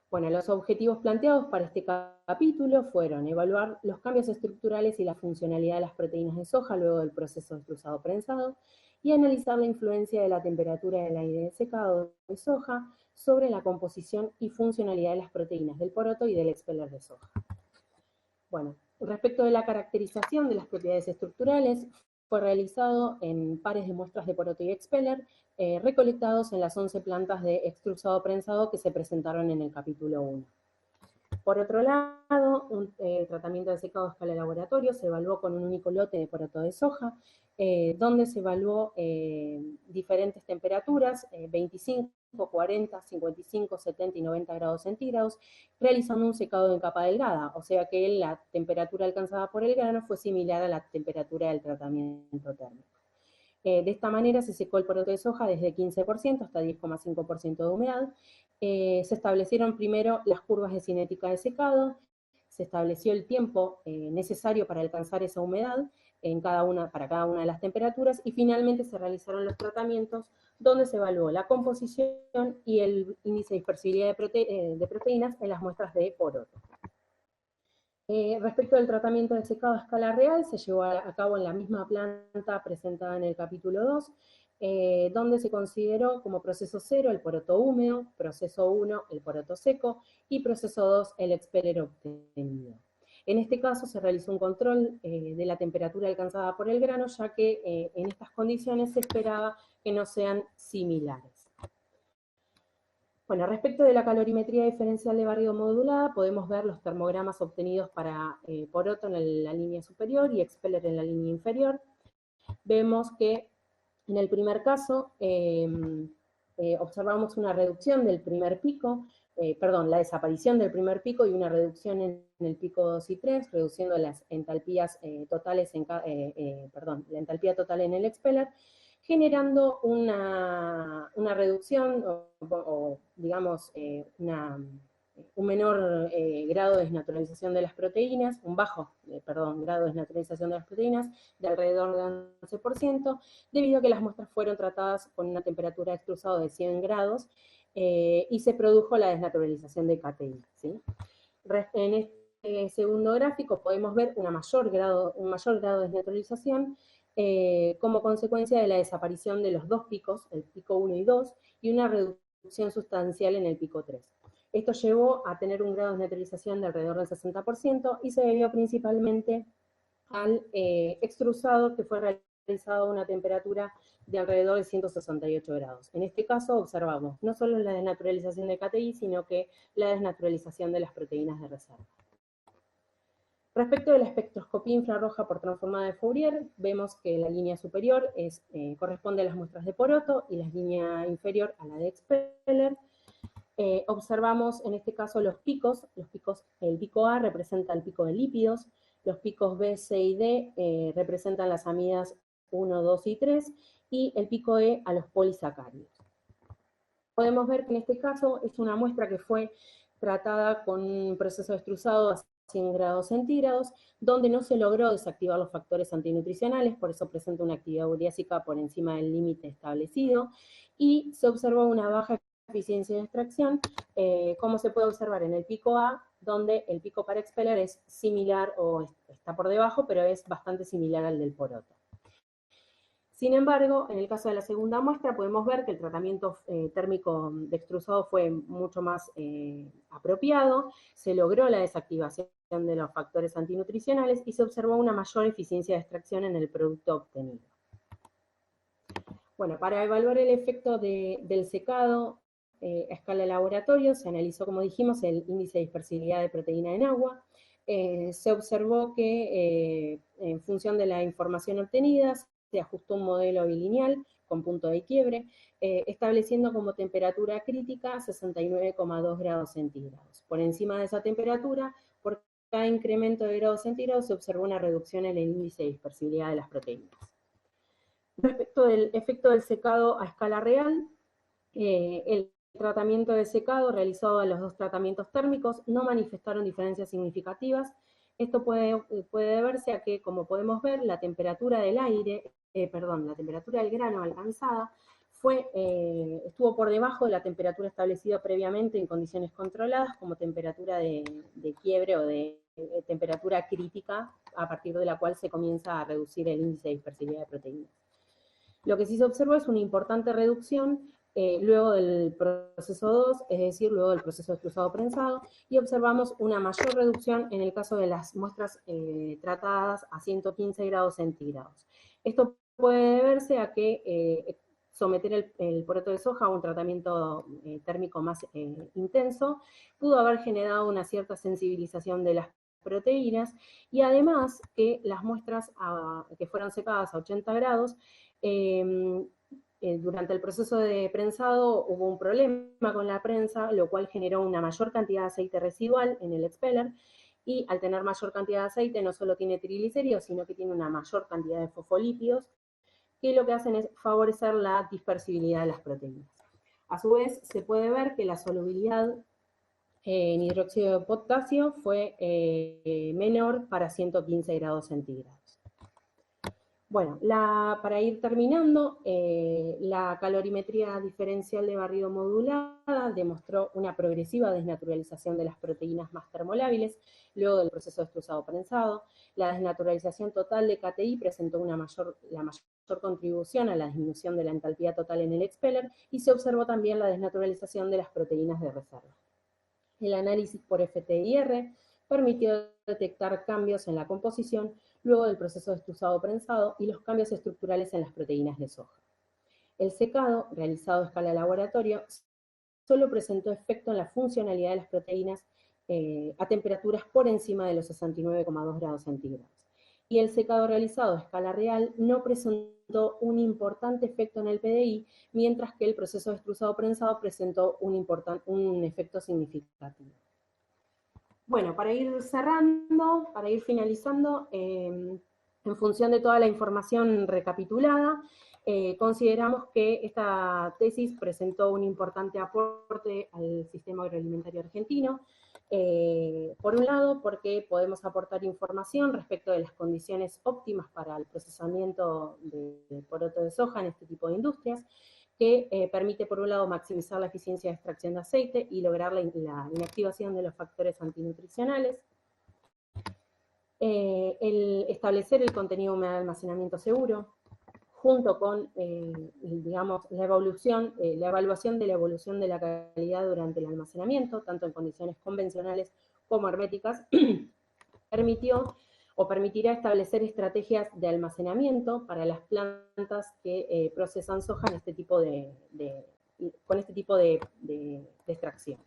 Bueno, los objetivos planteados para este capítulo fueron evaluar los cambios estructurales y la funcionalidad de las proteínas de soja luego del proceso de extrusado-prensado, y analizar la influencia de la temperatura del aire de secado de soja sobre la composición y funcionalidad de las proteínas del poroto y del expeller de soja. Bueno, respecto de la caracterización de las propiedades estructurales, fue realizado en pares de muestras de poroto y expeller, recolectados en las 11 plantas de extrusado prensado que se presentaron en el capítulo 1. Por otro lado, el tratamiento de secado a escala de laboratorio se evaluó con un único lote de poroto de soja, donde se evaluó diferentes temperaturas, 25, 40, 55, 70 y 90 grados centígrados, realizando un secado en capa delgada, o sea que la temperatura alcanzada por el grano fue similar a la temperatura del tratamiento térmico. De esta manera se secó el poroto de soja desde 15% hasta 10,5% de humedad. Se establecieron primero las curvas de cinética de secado, se estableció el tiempo necesario para alcanzar esa humedad para cada una de las temperaturas, y finalmente se realizaron los tratamientos donde se evaluó la composición y el índice de dispersibilidad de proteínas en las muestras de poroto. Respecto del tratamiento de secado a escala real, se llevó a cabo en la misma planta presentada en el capítulo 2, donde se consideró como proceso 0 el poroto húmedo, proceso 1 el poroto seco y proceso 2 el expeller obtenido. En este caso se realizó un control de la temperatura alcanzada por el grano, ya que en estas condiciones se esperaba que no sean similares. Bueno, respecto de la calorimetría diferencial de barrido modulada, podemos ver los termogramas obtenidos para poroto en la línea superior y expeller en la línea inferior. Vemos que en el primer caso observamos una reducción del primer pico, la desaparición del primer pico y una reducción en el pico 2 y 3, reduciendo las entalpías totales la entalpía total en el expeller, generando una reducción o digamos, un menor grado de desnaturalización de las proteínas, un bajo grado de desnaturalización de las proteínas, de alrededor del 11%, debido a que las muestras fueron tratadas con una temperatura de extrusado de 100 grados y se produjo la desnaturalización de cateína, ¿sí? En este segundo gráfico podemos ver un mayor grado de desnaturalización como consecuencia de la desaparición de los dos picos, el pico 1 y 2, y una reducción sustancial en el pico 3. Esto llevó a tener un grado de desnaturalización de alrededor del 60% y se debió principalmente al extrusado, que fue realizado a una temperatura de alrededor de 168 grados. En este caso observamos no solo la desnaturalización de KTI, sino que la desnaturalización de las proteínas de reserva. Respecto de la espectroscopía infrarroja por transformada de Fourier, vemos que la línea superior corresponde a las muestras de poroto y la línea inferior a la de expeller. Observamos en este caso los picos, el pico A representa el pico de lípidos, los picos B, C y D representan las amidas 1, 2 y 3, y el pico E a los polisacáridos. Podemos ver que en este caso es una muestra que fue tratada con un proceso de extrusado a 100 grados centígrados, donde no se logró desactivar los factores antinutricionales, por eso presenta una actividad uriásica por encima del límite establecido, y se observó una baja eficiencia de extracción, como se puede observar en el pico A, donde el pico para expeller es similar, o está por debajo, pero es bastante similar al del poroto. Sin embargo, en el caso de la segunda muestra podemos ver que el tratamiento térmico de extrusado fue mucho más apropiado, se logró la desactivación de los factores antinutricionales y se observó una mayor eficiencia de extracción en el producto obtenido. Bueno, para evaluar el efecto del secado a escala de laboratorio, se analizó, como dijimos, el índice de dispersibilidad de proteína en agua. Se observó que en función de la información obtenida, se ajustó un modelo bilineal con punto de quiebre, estableciendo como temperatura crítica 69,2 grados centígrados. Por encima de esa temperatura, por cada incremento de grados centígrados, se observó una reducción en el índice de dispersibilidad de las proteínas. Respecto del efecto del secado a escala real, el tratamiento de secado realizado a los dos tratamientos térmicos no manifestaron diferencias significativas Esto puede deberse a que, como podemos ver, la temperatura del aire, la temperatura del grano alcanzada estuvo por debajo de la temperatura establecida previamente en condiciones controladas como temperatura de quiebre o de temperatura crítica, a partir de la cual se comienza a reducir el índice de dispersividad de proteínas. Lo que sí se observó es una importante reducción luego del proceso 2, es decir, luego del proceso de extrusado prensado, y observamos una mayor reducción en el caso de las muestras tratadas a 115 grados centígrados. Esto puede deberse a que someter el poroto de soja a un tratamiento térmico más intenso pudo haber generado una cierta sensibilización de las proteínas, y además que las muestras que fueron secadas a 80 grados, durante el proceso de prensado hubo un problema con la prensa, lo cual generó una mayor cantidad de aceite residual en el expeller, y al tener mayor cantidad de aceite no solo tiene triglicéridos, sino que tiene una mayor cantidad de fosfolípidos, que lo que hacen es favorecer la dispersibilidad de las proteínas. A su vez, se puede ver que la solubilidad en hidróxido de potasio fue menor para 115 grados centígrados. Bueno, para ir terminando, la calorimetría diferencial de barrido modulada demostró una progresiva desnaturalización de las proteínas más termolábiles luego del proceso de extrusado prensado. La desnaturalización total de KTI presentó la mayor contribución a la disminución de la entalpía total en el expeller, y se observó también la desnaturalización de las proteínas de reserva. El análisis por FTIR permitió detectar cambios en la composición luego del proceso de extrusado prensado y los cambios estructurales en las proteínas de soja. El secado, realizado a escala de laboratorio, solo presentó efecto en la funcionalidad de las proteínas a temperaturas por encima de los 69,2 grados centígrados. Y el secado realizado a escala real no presentó un importante efecto en el PDI, mientras que el proceso de extrusado prensado presentó un efecto significativo. Bueno, para ir cerrando, para ir finalizando, en función de toda la información recapitulada, consideramos que esta tesis presentó un importante aporte al sistema agroalimentario argentino. Por un lado, porque podemos aportar información respecto de las condiciones óptimas para el procesamiento de poroto de soja en este tipo de industrias, que permite, por un lado, maximizar la eficiencia de extracción de aceite y lograr la inactivación de los factores antinutricionales. El establecer el contenido húmedo de almacenamiento seguro, junto con, digamos, la evaluación de la evolución de la calidad durante el almacenamiento, tanto en condiciones convencionales como herméticas, permitirá establecer estrategias de almacenamiento para las plantas que procesan soja en con este tipo de extracción.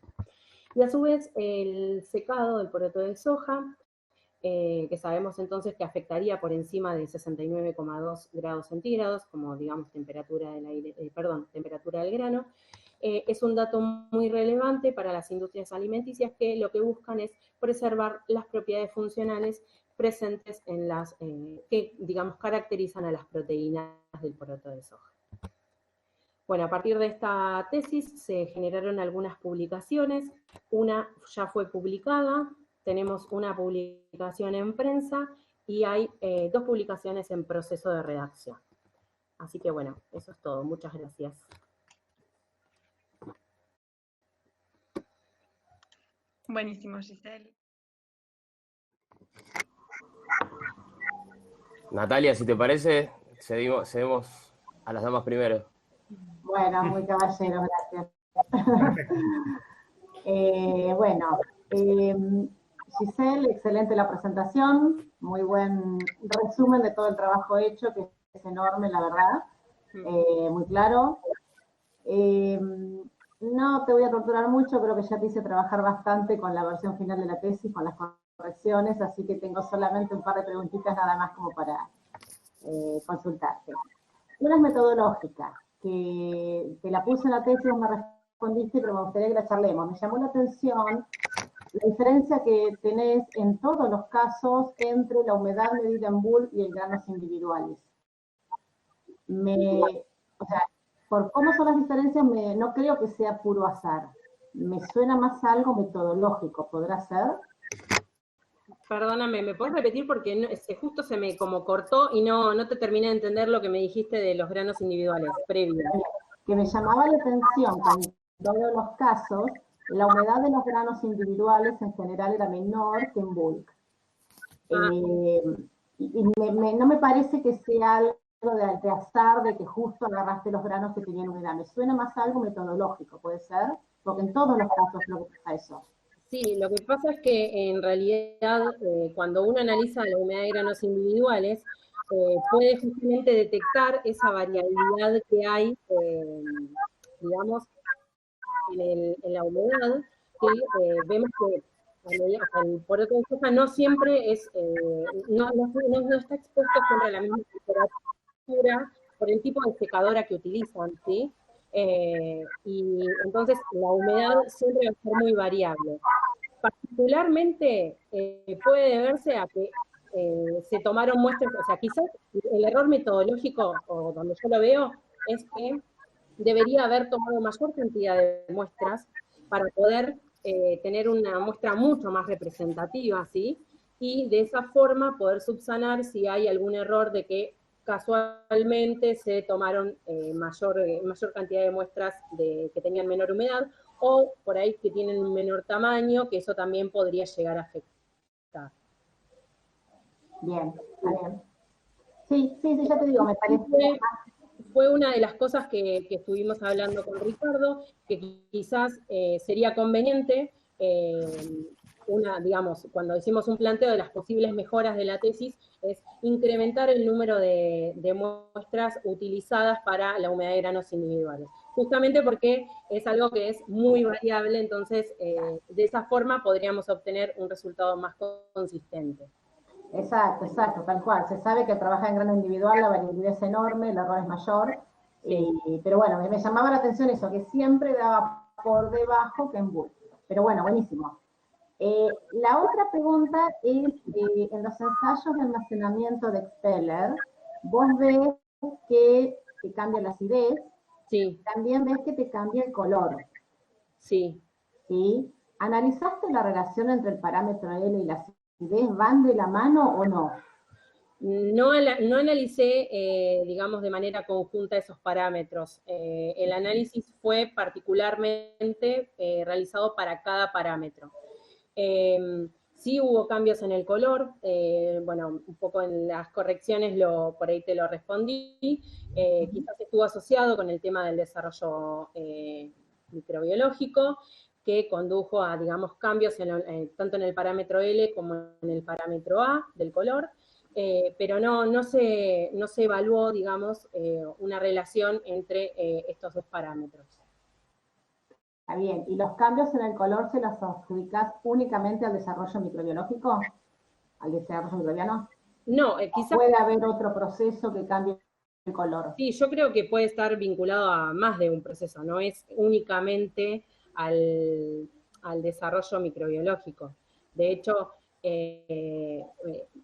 Y a su vez, el secado del poroto de soja, que sabemos entonces que afectaría por encima de 69,2 grados centígrados, como digamos temperatura del grano, es un dato muy relevante para las industrias alimenticias, que lo que buscan es preservar las propiedades funcionales presentes en que digamos caracterizan a las proteínas del poroto de soja. Bueno, a partir de esta tesis se generaron algunas publicaciones, una ya fue publicada, tenemos una publicación en prensa y hay 2 publicaciones en proceso de redacción. Así que bueno, eso es todo. Muchas gracias. Buenísimo, Giselle. Natalia, si te parece, cedemos a las damas primero. Bueno, muy caballero, gracias. Giselle, excelente la presentación, muy buen resumen de todo el trabajo hecho, que es enorme, la verdad, muy claro. No te voy a torturar mucho, creo que ya te hice trabajar bastante con la versión final de la tesis, con las correcciones, así que tengo solamente un par de preguntitas nada más como para consultarte. Una es metodológica, que te la puse en la tesis, me respondiste, pero me gustaría que la charlemos. Me llamó la atención la diferencia que tenés en todos los casos entre la humedad medida en bulk y en granos individuales. O sea, por cómo son las diferencias, no creo que sea puro azar. Me suena más a algo metodológico, ¿podrá ser? Perdóname, ¿me puedes repetir? Porque justo se me como cortó y no te terminé de entender lo que me dijiste de los granos individuales, previo. Que me llamaba la atención que en todos los casos la humedad de los granos individuales en general era menor que en bulk. No me parece que sea algo de azar, de que justo agarraste los granos que tenían humedad. Me suena más a algo metodológico, ¿puede ser? Porque en todos los casos creo que pasa eso. Sí, lo que pasa es que en realidad cuando uno analiza la humedad de granos individuales, puede justamente detectar esa variabilidad que hay, digamos, en la humedad, que vemos que el poroto de soja no siempre es, no está expuesto siempre a la misma temperatura por el tipo de secadora que utilizan, ¿sí? Y entonces la humedad siempre va a ser muy variable. Particularmente puede deberse a que se tomaron muestras, o sea, quizás el error metodológico, o donde yo lo veo, es que debería haber tomado mayor cantidad de muestras para poder tener una muestra mucho más representativa, ¿sí? Y de esa forma poder subsanar si hay algún error de que casualmente se tomaron mayor cantidad de muestras que tenían menor humedad, o por ahí que tienen un menor tamaño, que eso también podría llegar a afectar. Bien, está bien. Sí, ya te digo, me parece... Fue una de las cosas que estuvimos hablando con Ricardo, que quizás sería conveniente, digamos, cuando hicimos un planteo de las posibles mejoras de la tesis, es incrementar el número de muestras utilizadas para la humedad de granos individuales. Justamente porque es algo que es muy variable, entonces de esa forma podríamos obtener un resultado más consistente. Exacto, tal cual. Se sabe que trabajar en grano individual la variabilidad es enorme, el error es mayor, sí. Pero bueno, me llamaba la atención eso, que siempre daba por debajo que en bulk. Pero bueno, buenísimo. La otra pregunta es, en los ensayos de almacenamiento de Expeller, vos ves que te cambia la acidez, sí. También ves que te cambia el color. Sí. ¿Sí? ¿Analizaste la relación entre el parámetro L y la acidez? ¿Van de la mano o no? No analicé, digamos, de manera conjunta esos parámetros. El análisis fue particularmente realizado para cada parámetro. Sí hubo cambios en el color, bueno, un poco en las correcciones por ahí te lo respondí, quizás estuvo asociado con el tema del desarrollo microbiológico, que condujo a, digamos, cambios tanto en el parámetro L como en el parámetro A del color, pero no se evaluó, digamos, una relación entre estos dos parámetros. Está bien. ¿Y los cambios en el color se los adjudicás únicamente al desarrollo microbiológico? ¿Al desarrollo microbiano? No, quizás... ¿Puede haber otro proceso que cambie el color? Sí, yo creo que puede estar vinculado a más de un proceso, no es únicamente al desarrollo microbiológico. De hecho, en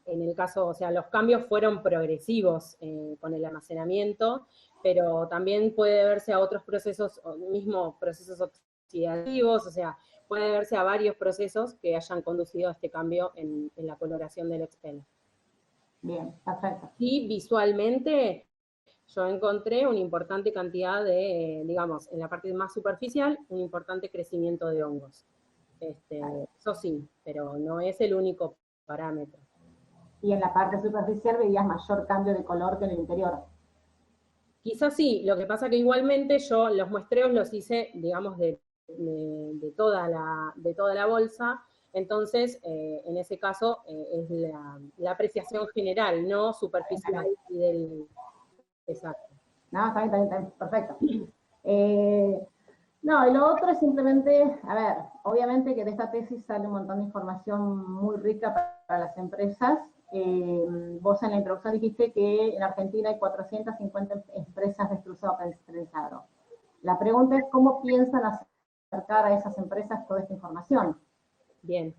el caso, o sea, los cambios fueron progresivos con el almacenamiento, pero también puede deberse a otros procesos, mismo procesos oxidativos, o sea, puede deberse a varios procesos que hayan conducido a este cambio en la coloración del Expeller. Bien, perfecto. Y visualmente yo encontré una importante cantidad de, digamos, en la parte más superficial, un importante crecimiento de hongos. Eso sí, pero no es el único parámetro. Y en la parte superficial veías mayor cambio de color que en el interior. Quizás sí, lo que pasa que igualmente yo los muestreos los hice, digamos, de toda la bolsa, entonces en ese caso es la apreciación general, no superficial y del... Exacto. No, está bien, perfecto. No, y lo otro es simplemente, a ver, obviamente que de esta tesis sale un montón de información muy rica para las empresas. Vos en la introducción dijiste que en Argentina hay 450 empresas de extrusado prensado. La pregunta es cómo piensan acercar a esas empresas toda esta información. Bien.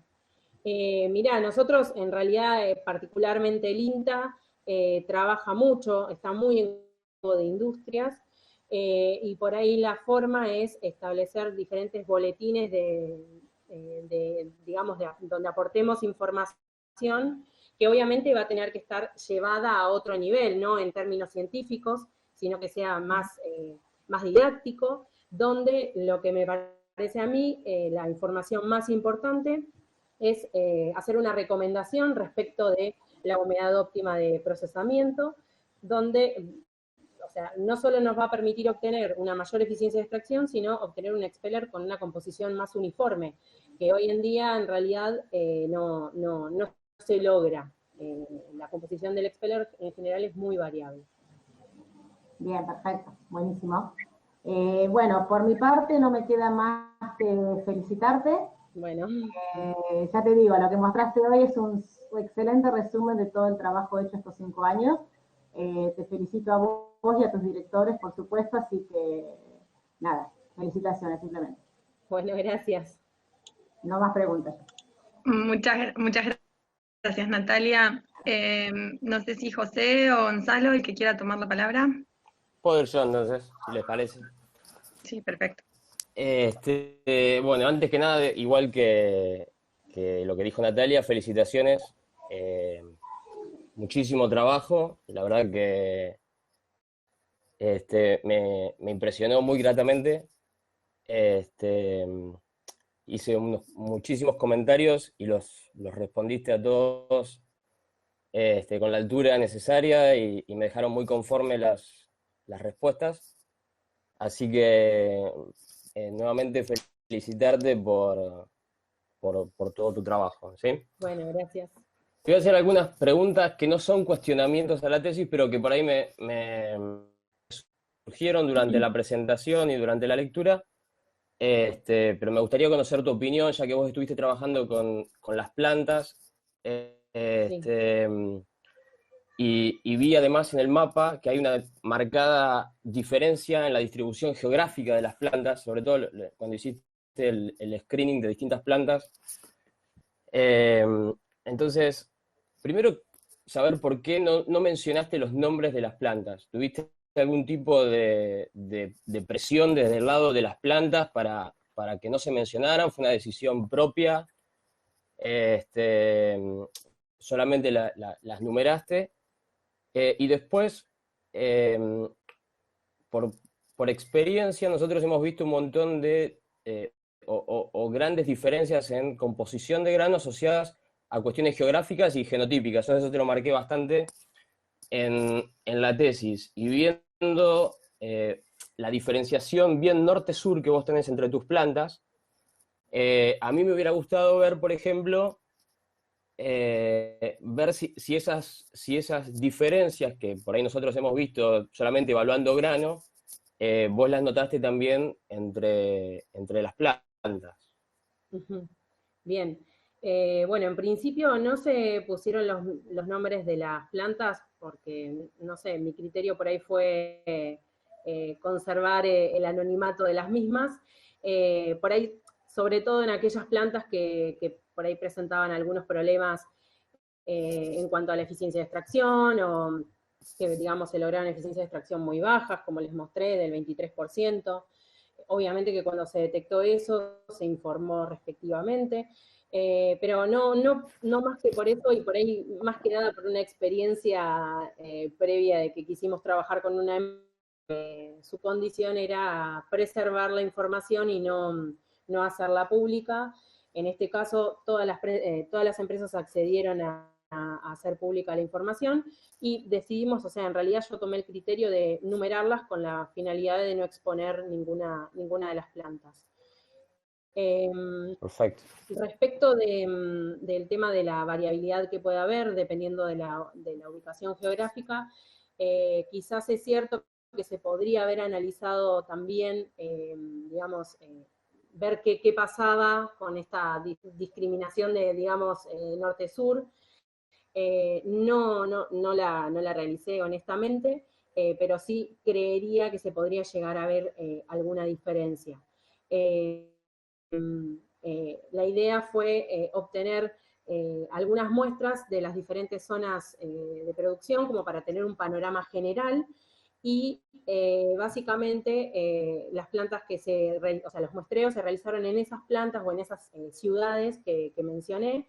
Mirá, nosotros en realidad, particularmente el INTA, trabaja mucho, está muy en grupo de industrias, y por ahí la forma es establecer diferentes boletines digamos, donde aportemos información que obviamente va a tener que estar llevada a otro nivel, no en términos científicos, sino que sea más didáctico, donde lo que me parece a mí, la información más importante es hacer una recomendación respecto de la humedad óptima de procesamiento, donde, o sea, no solo nos va a permitir obtener una mayor eficiencia de extracción, sino obtener un expeller con una composición más uniforme, que hoy en día en realidad no se logra. La composición del expeller en general es muy variable. Bien, perfecto, buenísimo. Bueno, por mi parte no me queda más que felicitarte. Bueno. Ya te digo, lo que mostraste hoy es un excelente resumen de todo el trabajo hecho estos 5 años. Te felicito a vos y a tus directores, por supuesto, así que nada, felicitaciones simplemente. Bueno, gracias. No más preguntas. Muchas gracias, Natalia. No sé si José o Gonzalo, el que quiera tomar la palabra. Puedo ir yo entonces, si les parece. Sí, perfecto. Bueno, antes que nada, igual que lo que dijo Natalia, felicitaciones. Muchísimo trabajo, la verdad que me impresionó muy gratamente. Hice muchísimos comentarios y los respondiste a todos con la altura necesaria y me dejaron muy conforme las respuestas. Así que nuevamente felicitarte por todo tu trabajo, ¿sí? Bueno, gracias. Te voy a hacer algunas preguntas que no son cuestionamientos a la tesis, pero que por ahí me surgieron durante la presentación y durante la lectura. Pero me gustaría conocer tu opinión, ya que vos estuviste trabajando con las plantas. Y vi además en el mapa que hay una marcada diferencia en la distribución geográfica de las plantas, sobre todo cuando hiciste el screening de distintas plantas. Entonces, primero, saber por qué no mencionaste los nombres de las plantas. ¿Tuviste algún tipo de presión desde el lado de las plantas para que no se mencionaran? ¿Fue una decisión propia? ¿Solamente las numeraste? Y después, por experiencia, nosotros hemos visto un montón de o grandes diferencias en composición de grano asociadas a cuestiones geográficas y genotípicas. Eso te lo marqué bastante en la tesis. Y viendo la diferenciación bien norte-sur que vos tenés entre tus plantas, a mí me hubiera gustado ver, por ejemplo, ver si esas diferencias que por ahí nosotros hemos visto solamente evaluando grano, vos las notaste también entre las plantas. Bien. Bueno, en principio no se pusieron los nombres de las plantas porque, no sé, mi criterio por ahí fue conservar el anonimato de las mismas. Por ahí, sobre todo en aquellas plantas que por ahí presentaban algunos problemas en cuanto a la eficiencia de extracción o que, digamos, se lograron eficiencias de extracción muy bajas, como les mostré, del 23%. Obviamente que cuando se detectó eso, se informó respectivamente, pero no más que por eso, y por ahí más que nada por una experiencia previa de que quisimos trabajar con una su condición era preservar la información y no hacerla pública. En este caso, todas las empresas accedieron a hacer pública la información y decidimos, o sea, en realidad yo tomé el criterio de numerarlas con la finalidad de no exponer ninguna de las plantas. Perfecto. Respecto del tema de la variabilidad que puede haber, dependiendo de la ubicación geográfica, quizás es cierto que se podría haber analizado también, digamos, ver qué pasaba con esta discriminación de, digamos, norte-sur. No la realicé honestamente, pero sí creería que se podría llegar a ver alguna diferencia. La idea fue obtener algunas muestras de las diferentes zonas de producción como para tener un panorama general y básicamente las plantas o sea, los muestreos se realizaron en esas plantas o en esas ciudades que mencioné,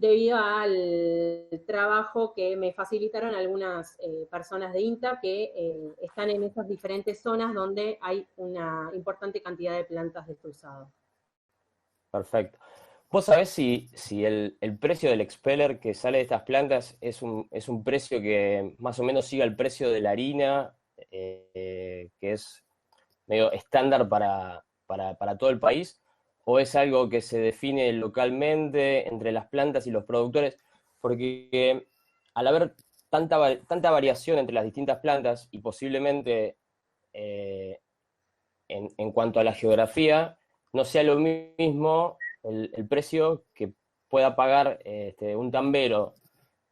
debido al trabajo que me facilitaron algunas personas de INTA que están en esas diferentes zonas donde hay una importante cantidad de plantas de extrusado. Perfecto. ¿Vos sabés si el precio del expeller que sale de estas plantas es un precio que más o menos siga el precio de la harina, que es medio estándar para todo el país? ¿O es algo que se define localmente entre las plantas y los productores? Porque al haber tanta variación entre las distintas plantas y posiblemente en cuanto a la geografía, no sea lo mismo el precio que pueda pagar un tambero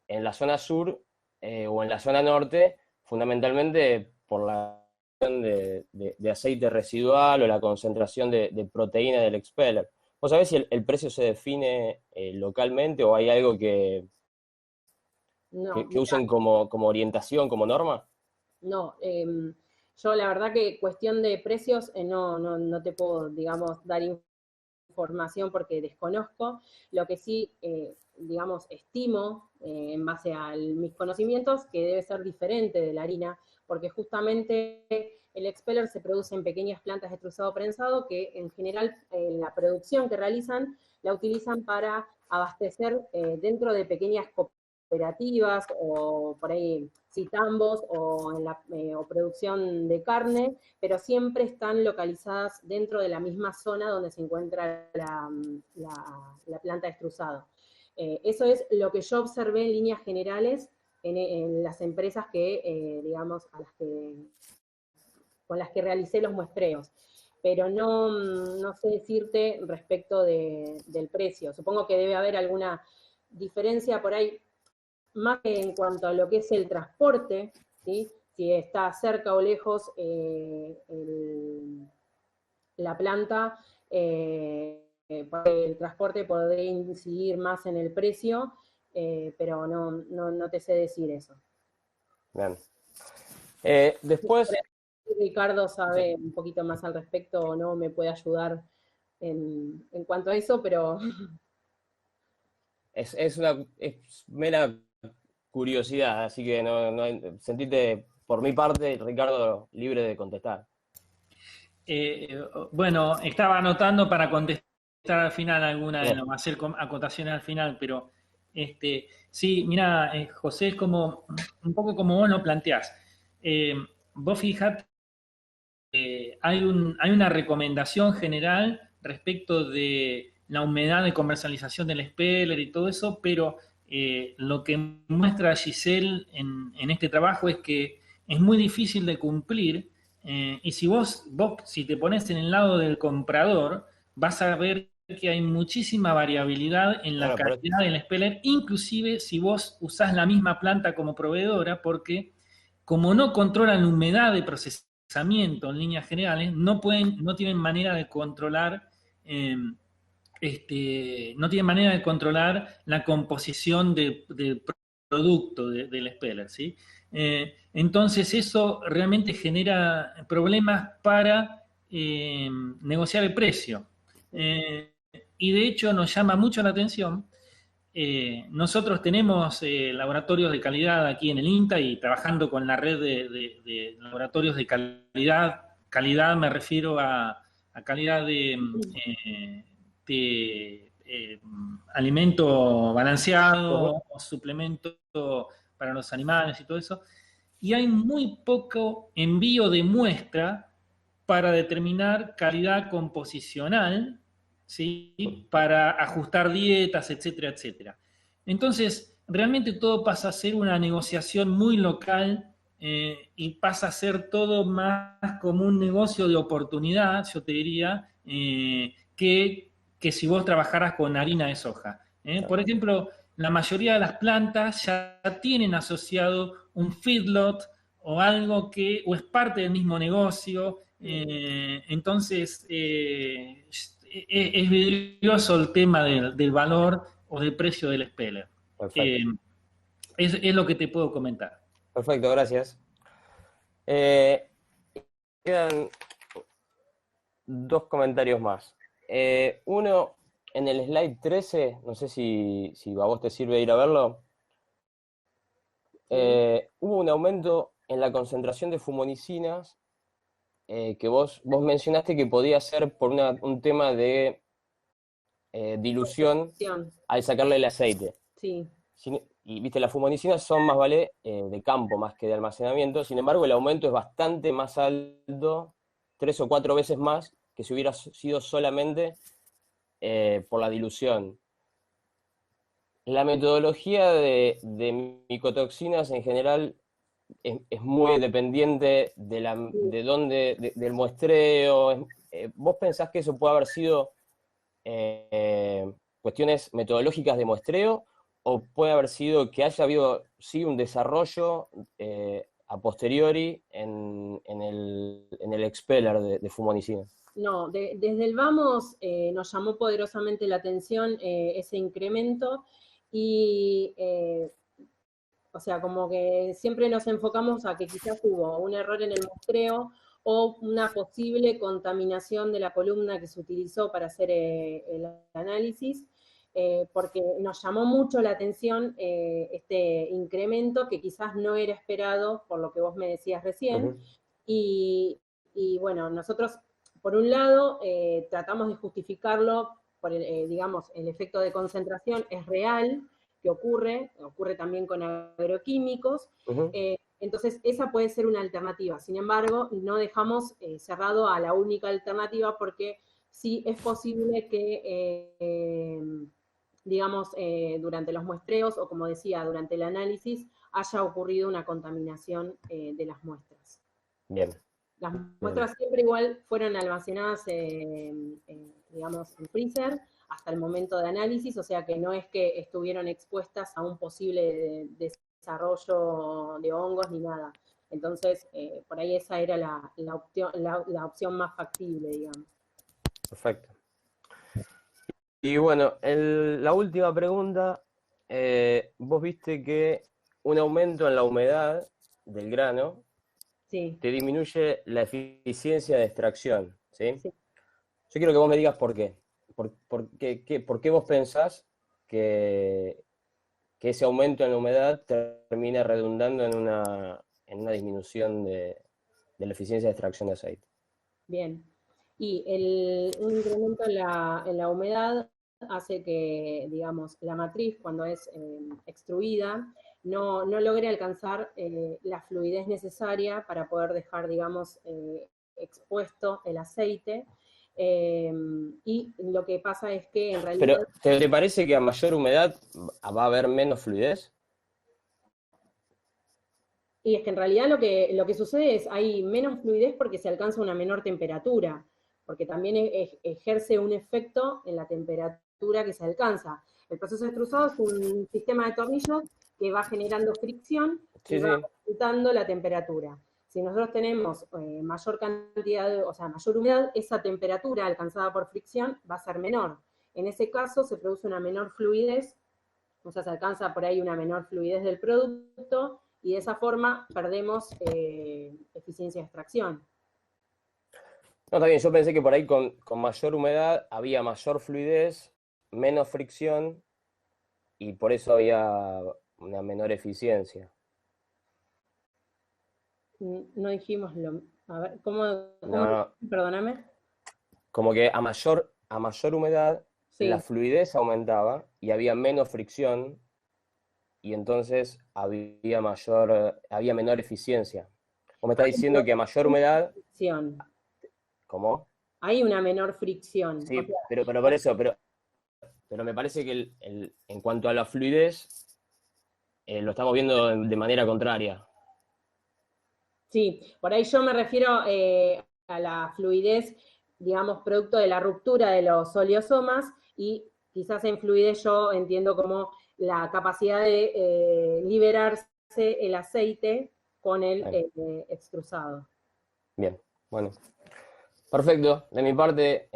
en la zona sur o en la zona norte, fundamentalmente por la de aceite residual o la concentración de proteína del expeller. ¿Vos sabés si el precio se define localmente o hay algo que usen como orientación, como norma? No, yo la verdad que cuestión de precios no te puedo, digamos, dar información porque desconozco. Lo que sí, digamos, estimo en base a mis conocimientos que debe ser diferente de la harina, porque justamente el expeller se produce en pequeñas plantas de extrusado prensado que en general la producción que realizan la utilizan para abastecer dentro de pequeñas cooperativas o por ahí citambos o producción de carne, pero siempre están localizadas dentro de la misma zona donde se encuentra la planta de extrusado. Eso es lo que yo observé en líneas generales en las empresas que, digamos, con las que realicé los muestreos. Pero no sé decirte respecto del precio. Supongo que debe haber alguna diferencia por ahí, más que en cuanto a lo que es el transporte, ¿sí? Si está cerca o lejos la planta, el transporte podría incidir más en el precio, pero no te sé decir eso. Bien. Después... Ricardo sabe un poquito más al respecto o no me puede ayudar en cuanto a eso, pero... Es mera curiosidad, así que sentite, por mi parte, Ricardo, libre de contestar. Bueno, estaba anotando para contestar al final hacer acotaciones al final, pero sí, mira, José, es como un poco como vos lo planteás. Vos fijate, hay una recomendación general respecto de la humedad de comercialización del expeller y todo eso, pero lo que muestra Giselle en este trabajo es que es muy difícil de cumplir, y si vos si te pones en el lado del comprador, vas a ver que hay muchísima variabilidad en la calidad del expeller, inclusive si vos usás la misma planta como proveedora, porque como no controlan la humedad de procesamiento en líneas generales, no tienen manera de controlar no tienen manera de controlar la composición del producto del expeller, ¿sí? Entonces eso realmente genera problemas para negociar el precio. Y de hecho nos llama mucho la atención. Nosotros tenemos laboratorios de calidad aquí en el INTA y trabajando con la red de laboratorios de calidad me refiero a calidad de alimento balanceado, suplemento para los animales y todo eso, y hay muy poco envío de muestra para determinar calidad composicional, ¿sí? Para ajustar dietas, etcétera, etcétera. Entonces, realmente todo pasa a ser una negociación muy local y pasa a ser todo más como un negocio de oportunidad, yo te diría, que si vos trabajaras con harina de soja. Por ejemplo, la mayoría de las plantas ya tienen asociado un feedlot o algo o es parte del mismo negocio. Entonces, es vidrioso el tema del valor o del precio del expeller. Es lo que te puedo comentar. Perfecto, gracias. Quedan dos comentarios más. Uno, en el slide 13, no sé si a vos te sirve ir a verlo, hubo un aumento en la concentración de fumonicinas que vos mencionaste que podía ser por un tema de dilución al sacarle el aceite. Sí. Y viste, las fumonicinas son más vale de campo más que de almacenamiento, sin embargo el aumento es bastante más alto, 3 o 4 veces más que si hubiera sido solamente por la dilución. La metodología de micotoxinas en general es muy dependiente del muestreo. ¿Vos pensás que eso puede haber sido cuestiones metodológicas de muestreo o puede haber sido que haya habido sí un desarrollo a posteriori en el expeller de fumonicina? No, desde el vamos nos llamó poderosamente la atención ese incremento y, o sea, como que siempre nos enfocamos a que quizás hubo un error en el muestreo o una posible contaminación de la columna que se utilizó para hacer el análisis, porque nos llamó mucho la atención este incremento que quizás no era esperado por lo que vos me decías recién, y bueno, nosotros por un lado tratamos de justificarlo por digamos, el efecto de concentración es real, que ocurre también con agroquímicos, entonces esa puede ser una alternativa. Sin embargo, no dejamos cerrado a la única alternativa porque sí es posible que, digamos, durante los muestreos o como decía, durante el análisis, haya ocurrido una contaminación de las muestras. Bien. Las muestras siempre igual fueron almacenadas, digamos, en freezer hasta el momento de análisis, o sea que no es que estuvieron expuestas a un posible desarrollo de hongos ni nada. Entonces, por ahí esa era la opción más factible, digamos. Perfecto. Y bueno, la última pregunta, vos viste que un aumento en la humedad del grano sí. te disminuye la eficiencia de extracción, ¿sí? Sí. Yo quiero que vos me digas por qué. ¿Por qué vos pensás que ese aumento en la humedad termina redundando en una disminución de la eficiencia de extracción de aceite? Bien. Y un incremento en la humedad hace que, digamos, la matriz, cuando es extruida, no logre alcanzar la fluidez necesaria para poder dejar, digamos, expuesto el aceite. Y lo que pasa es que en realidad... ¿Pero te parece que a mayor humedad va a haber menos fluidez? Y es que en realidad lo que sucede es hay menos fluidez porque se alcanza una menor temperatura, porque también ejerce un efecto en la temperatura que se alcanza. El proceso de extrusado es un sistema de tornillos que va generando fricción y va aumentando la temperatura. Si nosotros tenemos mayor cantidad, o sea, mayor humedad, esa temperatura alcanzada por fricción va a ser menor. En ese caso se produce una menor fluidez, o sea, se alcanza por ahí una menor fluidez del producto, y de esa forma perdemos eficiencia de extracción. No, está bien, yo pensé que por ahí con mayor humedad había mayor fluidez, menos fricción, y por eso había una menor eficiencia. No dijimos lo... A ver, ¿cómo No. Perdóname. Como que a mayor humedad, sí, la fluidez aumentaba y había menos fricción, y entonces había menor eficiencia. Vos me estás diciendo que a mayor humedad... fricción. ¿Cómo? Hay una menor fricción. Sí, o sea, pero por eso, pero me parece que en cuanto a la fluidez, lo estamos viendo de manera contraria. Sí, por ahí yo me refiero a la fluidez, digamos, producto de la ruptura de los oleosomas, y quizás en fluidez yo entiendo como la capacidad de liberarse el aceite con el extrusado. Bien, bueno. Perfecto, de mi parte,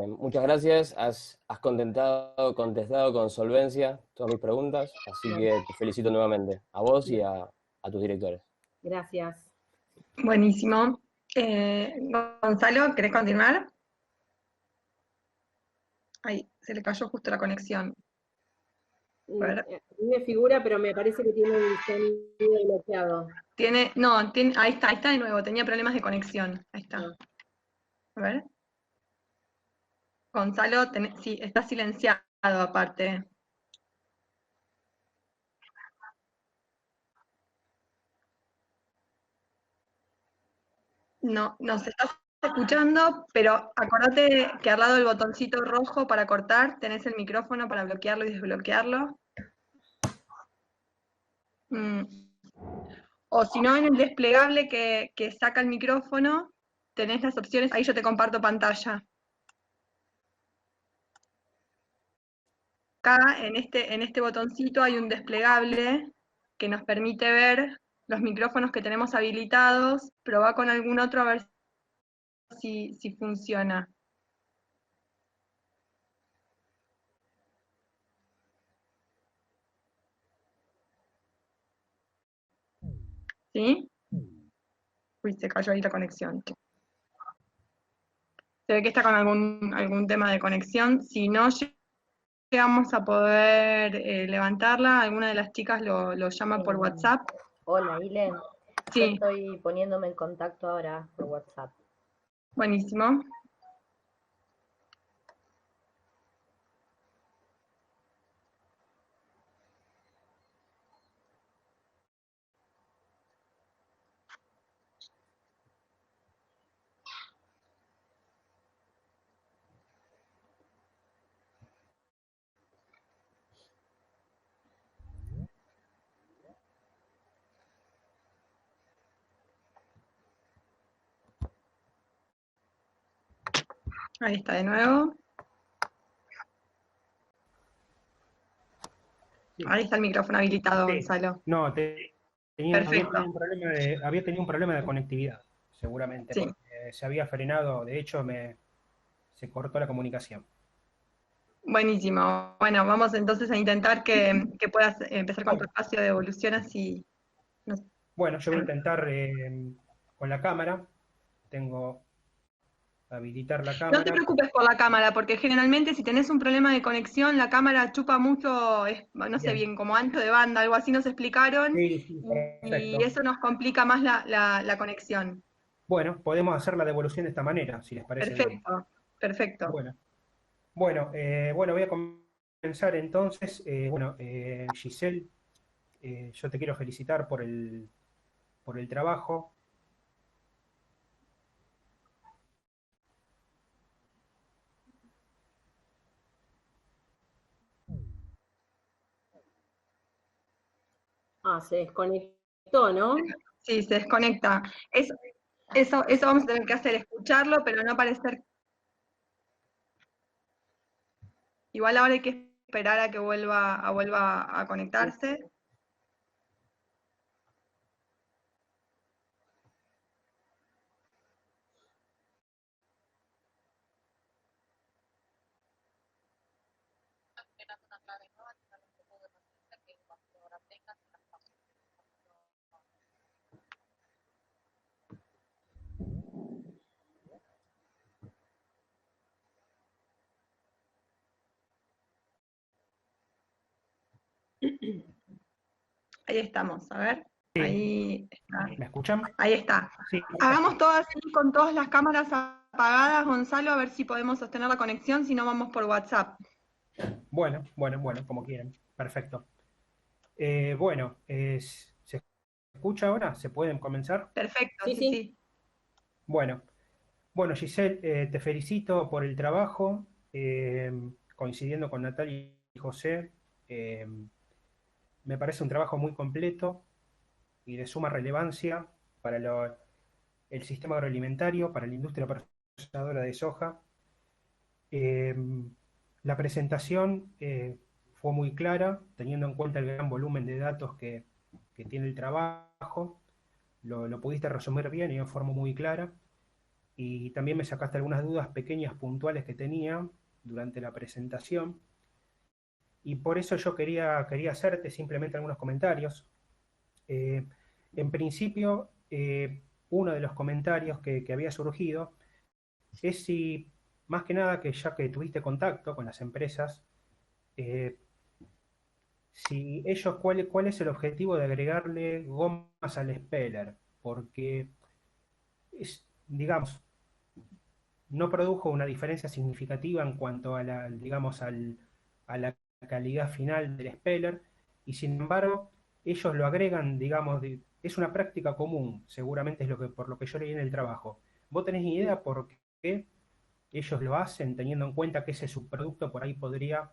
muchas gracias. Has contestado con solvencia todas mis preguntas, así que te felicito nuevamente, a vos y a tus directores. Gracias. Buenísimo. Gonzalo, ¿querés continuar? Ahí, se le cayó justo la conexión. A ver. A mí me figura, pero me parece que tiene un sonido bloqueado. Ahí está de nuevo, tenía problemas de conexión. Ahí está. Ah. A ver. Gonzalo, sí, está silenciado aparte. No, nos estás escuchando, pero acordate que al lado del botoncito rojo para cortar, tenés el micrófono para bloquearlo y desbloquearlo. O si no, en el desplegable que saca el micrófono, tenés las opciones, ahí yo te comparto pantalla. Acá, en este botoncito, hay un desplegable que nos permite ver los micrófonos que tenemos habilitados. Probá con algún otro a ver si funciona. ¿Sí? Uy, se cayó ahí la conexión. Se ve que está con algún tema de conexión. Si no llegamos a poder levantarla, alguna de las chicas lo llama por WhatsApp. Hola, Ile. Sí. Yo estoy poniéndome en contacto ahora por WhatsApp. Buenísimo. Ahí está de nuevo. Sí. Ahí está el micrófono habilitado, sí. Gonzalo. No, había tenido un problema de conectividad, seguramente, sí. Porque se había frenado, de hecho se cortó la comunicación. Buenísimo. Bueno, vamos entonces a intentar que puedas empezar con tu espacio de evolución así. Bueno, yo voy a intentar con la cámara, habilitar la cámara. No te preocupes por la cámara, porque generalmente si tenés un problema de conexión, la cámara chupa mucho, no sé bien, como ancho de banda, algo así nos explicaron, sí, y eso nos complica más la conexión. Bueno, podemos hacer la devolución de esta manera, si les parece bien. Perfecto. Bueno, voy a comenzar entonces. Giselle, yo te quiero felicitar por el trabajo. Se desconectó, ¿no? Sí, se desconecta. Eso vamos a tener que hacer, escucharlo, pero no parecer. Igual ahora hay que esperar a que vuelva a conectarse. Ahí estamos, a ver. Sí. Ahí está. ¿Me escuchan? Ahí está. Sí. Hagamos todo así con todas las cámaras apagadas, Gonzalo, a ver si podemos sostener la conexión, si no vamos por WhatsApp. Bueno, como quieran. Perfecto. ¿Se escucha ahora? ¿Se pueden comenzar? Perfecto, sí. Bueno, Giselle, te felicito por el trabajo. Coincidiendo con Natalia y José, me parece un trabajo muy completo y de suma relevancia para el sistema agroalimentario, para la industria procesadora de soja. La presentación fue muy clara, teniendo en cuenta el gran volumen de datos que tiene el trabajo. Lo pudiste resumir bien y de forma muy clara. Y también me sacaste algunas dudas pequeñas, puntuales que tenía durante la presentación. Y por eso yo quería hacerte simplemente algunos comentarios. En principio, uno de los comentarios que había surgido es si más que nada que ya que tuviste contacto con las empresas, si ellos, ¿cuál es el objetivo de agregarle gomas al speller? Porque, digamos, no produjo una diferencia significativa en cuanto a la, digamos, a la calidad final del speller, y sin embargo, ellos lo agregan, digamos, es una práctica común, seguramente es por lo que yo leí en el trabajo. ¿Vos tenés idea por qué ellos lo hacen, teniendo en cuenta que ese subproducto por ahí podría,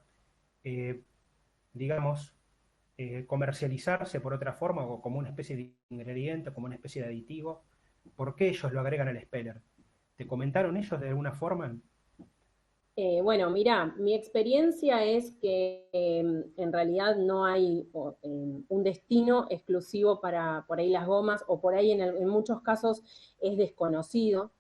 digamos, comercializarse por otra forma, o como una especie de ingrediente, como una especie de aditivo? ¿Por qué ellos lo agregan al speller? ¿Te comentaron ellos de alguna forma? Bueno, mira, mi experiencia es que en realidad no hay un destino exclusivo para por ahí las gomas, o por ahí en muchos casos es desconocido.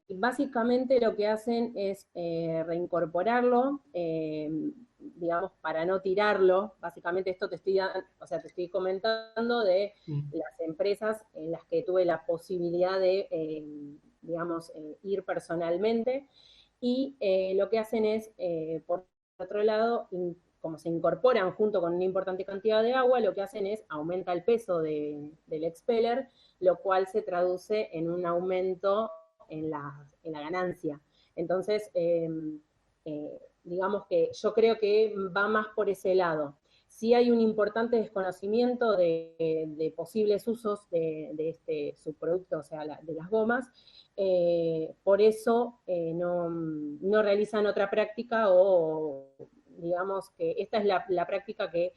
Básicamente lo que hacen es reincorporarlo, digamos, para no tirarlo. Básicamente esto te estoy comentando de las empresas en las que tuve la posibilidad de, digamos, ir personalmente, y lo que hacen es, por otro lado, como se incorporan junto con una importante cantidad de agua, lo que hacen es aumenta el peso del expeller, lo cual se traduce en un aumento en la ganancia. Entonces, digamos que yo creo que va más por ese lado. Sí hay un importante desconocimiento de posibles usos de este subproducto, o sea, de las gomas. Por eso no realizan otra práctica, o digamos que esta es la práctica que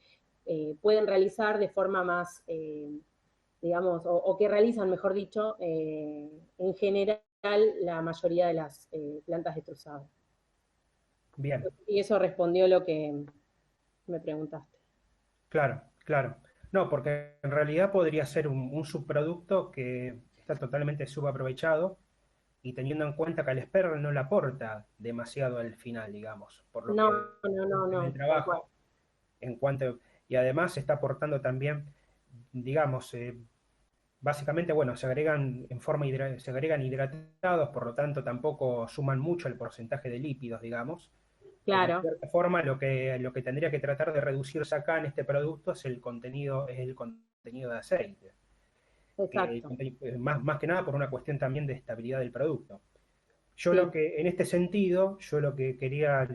pueden realizar de forma más, digamos, o que realizan, mejor dicho, en general la mayoría de las plantas de truzado. Bien. Y eso respondió lo que me preguntaste. Claro, claro. No, porque en realidad podría ser un subproducto que está totalmente subaprovechado, y teniendo en cuenta que al speller no le aporta demasiado al final, digamos, por lo No, que en el no. trabajo, en cuanto, y además está aportando también, digamos, básicamente, bueno, se agregan se agregan hidratados, por lo tanto tampoco suman mucho el porcentaje de lípidos, digamos. Porque de Claro, cierta forma lo que tendría que tratar de reducirse acá en este producto es el contenido de aceite. exacto. Más que nada por una cuestión también de estabilidad del producto. Yo Sí. en este sentido, yo lo que quería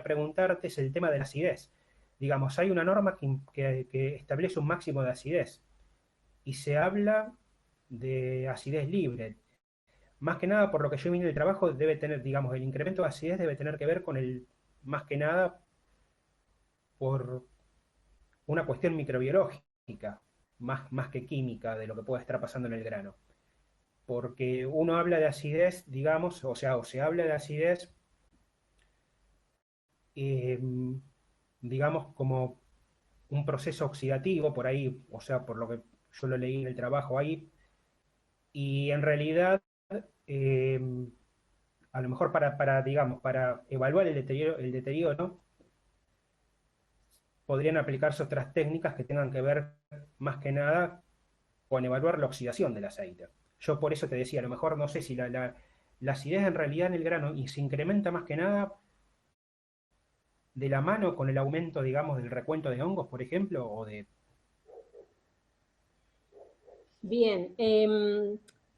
preguntarte es el tema de la acidez. Digamos, hay una norma que establece un máximo de acidez, y se habla de acidez libre. Más que nada, por lo que yo vi en el trabajo, debe tener, digamos, el incremento de acidez debe tener que ver más que nada, por una cuestión microbiológica, más que química, de lo que puede estar pasando en el grano. Porque uno habla de acidez, digamos, o se habla de acidez, eh, digamos, como un proceso oxidativo por ahí, o sea, por lo que yo lo leí en el trabajo ahí, y en realidad, eh, a lo mejor digamos, para evaluar el deterioro, podrían aplicarse otras técnicas que tengan que ver más que nada con evaluar la oxidación del aceite. Yo por eso te decía, a lo mejor no sé si la acidez en realidad en el grano y se incrementa más que nada de la mano con el aumento, digamos, del recuento de hongos, por ejemplo, o de... Bien,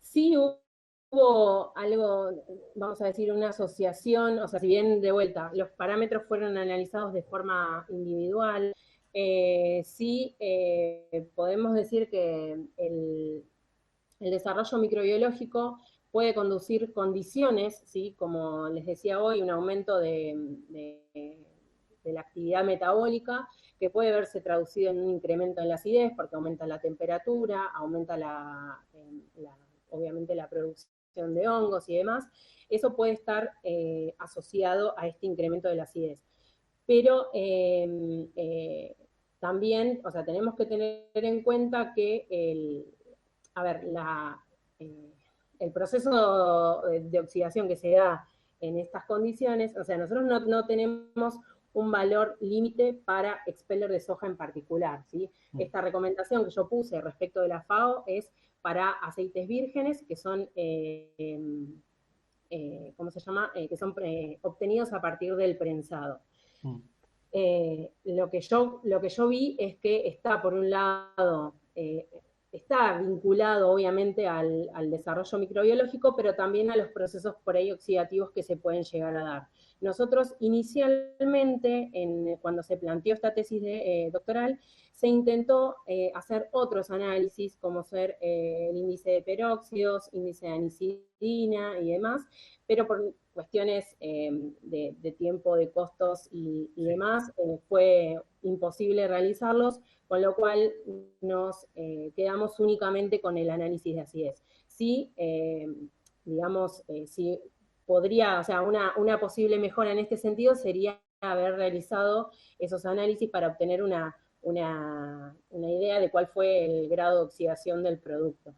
sí hubo algo, vamos a decir, una asociación, o sea, si bien de vuelta, los parámetros fueron analizados de forma individual, sí podemos decir que el desarrollo microbiológico puede conducir condiciones, ¿sí? Como les decía hoy, un aumento de la actividad metabólica, que puede verse traducido en un incremento en la acidez, porque aumenta la temperatura, aumenta obviamente la producción de hongos y demás. Eso puede estar asociado a este incremento de la acidez. Pero también, o sea, tenemos que tener en cuenta que el proceso de oxidación que se da en estas condiciones, o sea, nosotros no tenemos un valor límite para expeller de soja en particular, ¿sí? Esta recomendación que yo puse respecto de la FAO es para aceites vírgenes, que son ¿cómo se llama? Que son obtenidos a partir del prensado. Lo que yo vi es que está, por un lado, está vinculado obviamente al desarrollo microbiológico, pero también a los procesos por ahí oxidativos que se pueden llegar a dar. Nosotros inicialmente, cuando se planteó esta tesis doctoral, se intentó hacer otros análisis, como ser el índice de peróxidos, índice de anicidina y demás, pero por cuestiones de tiempo, de costos y demás, fue imposible realizarlos, con lo cual nos quedamos únicamente con el análisis de acidez. Sí, digamos, sí podría, o sea, una posible mejora en este sentido sería haber realizado esos análisis para obtener una idea de cuál fue el grado de oxidación del producto.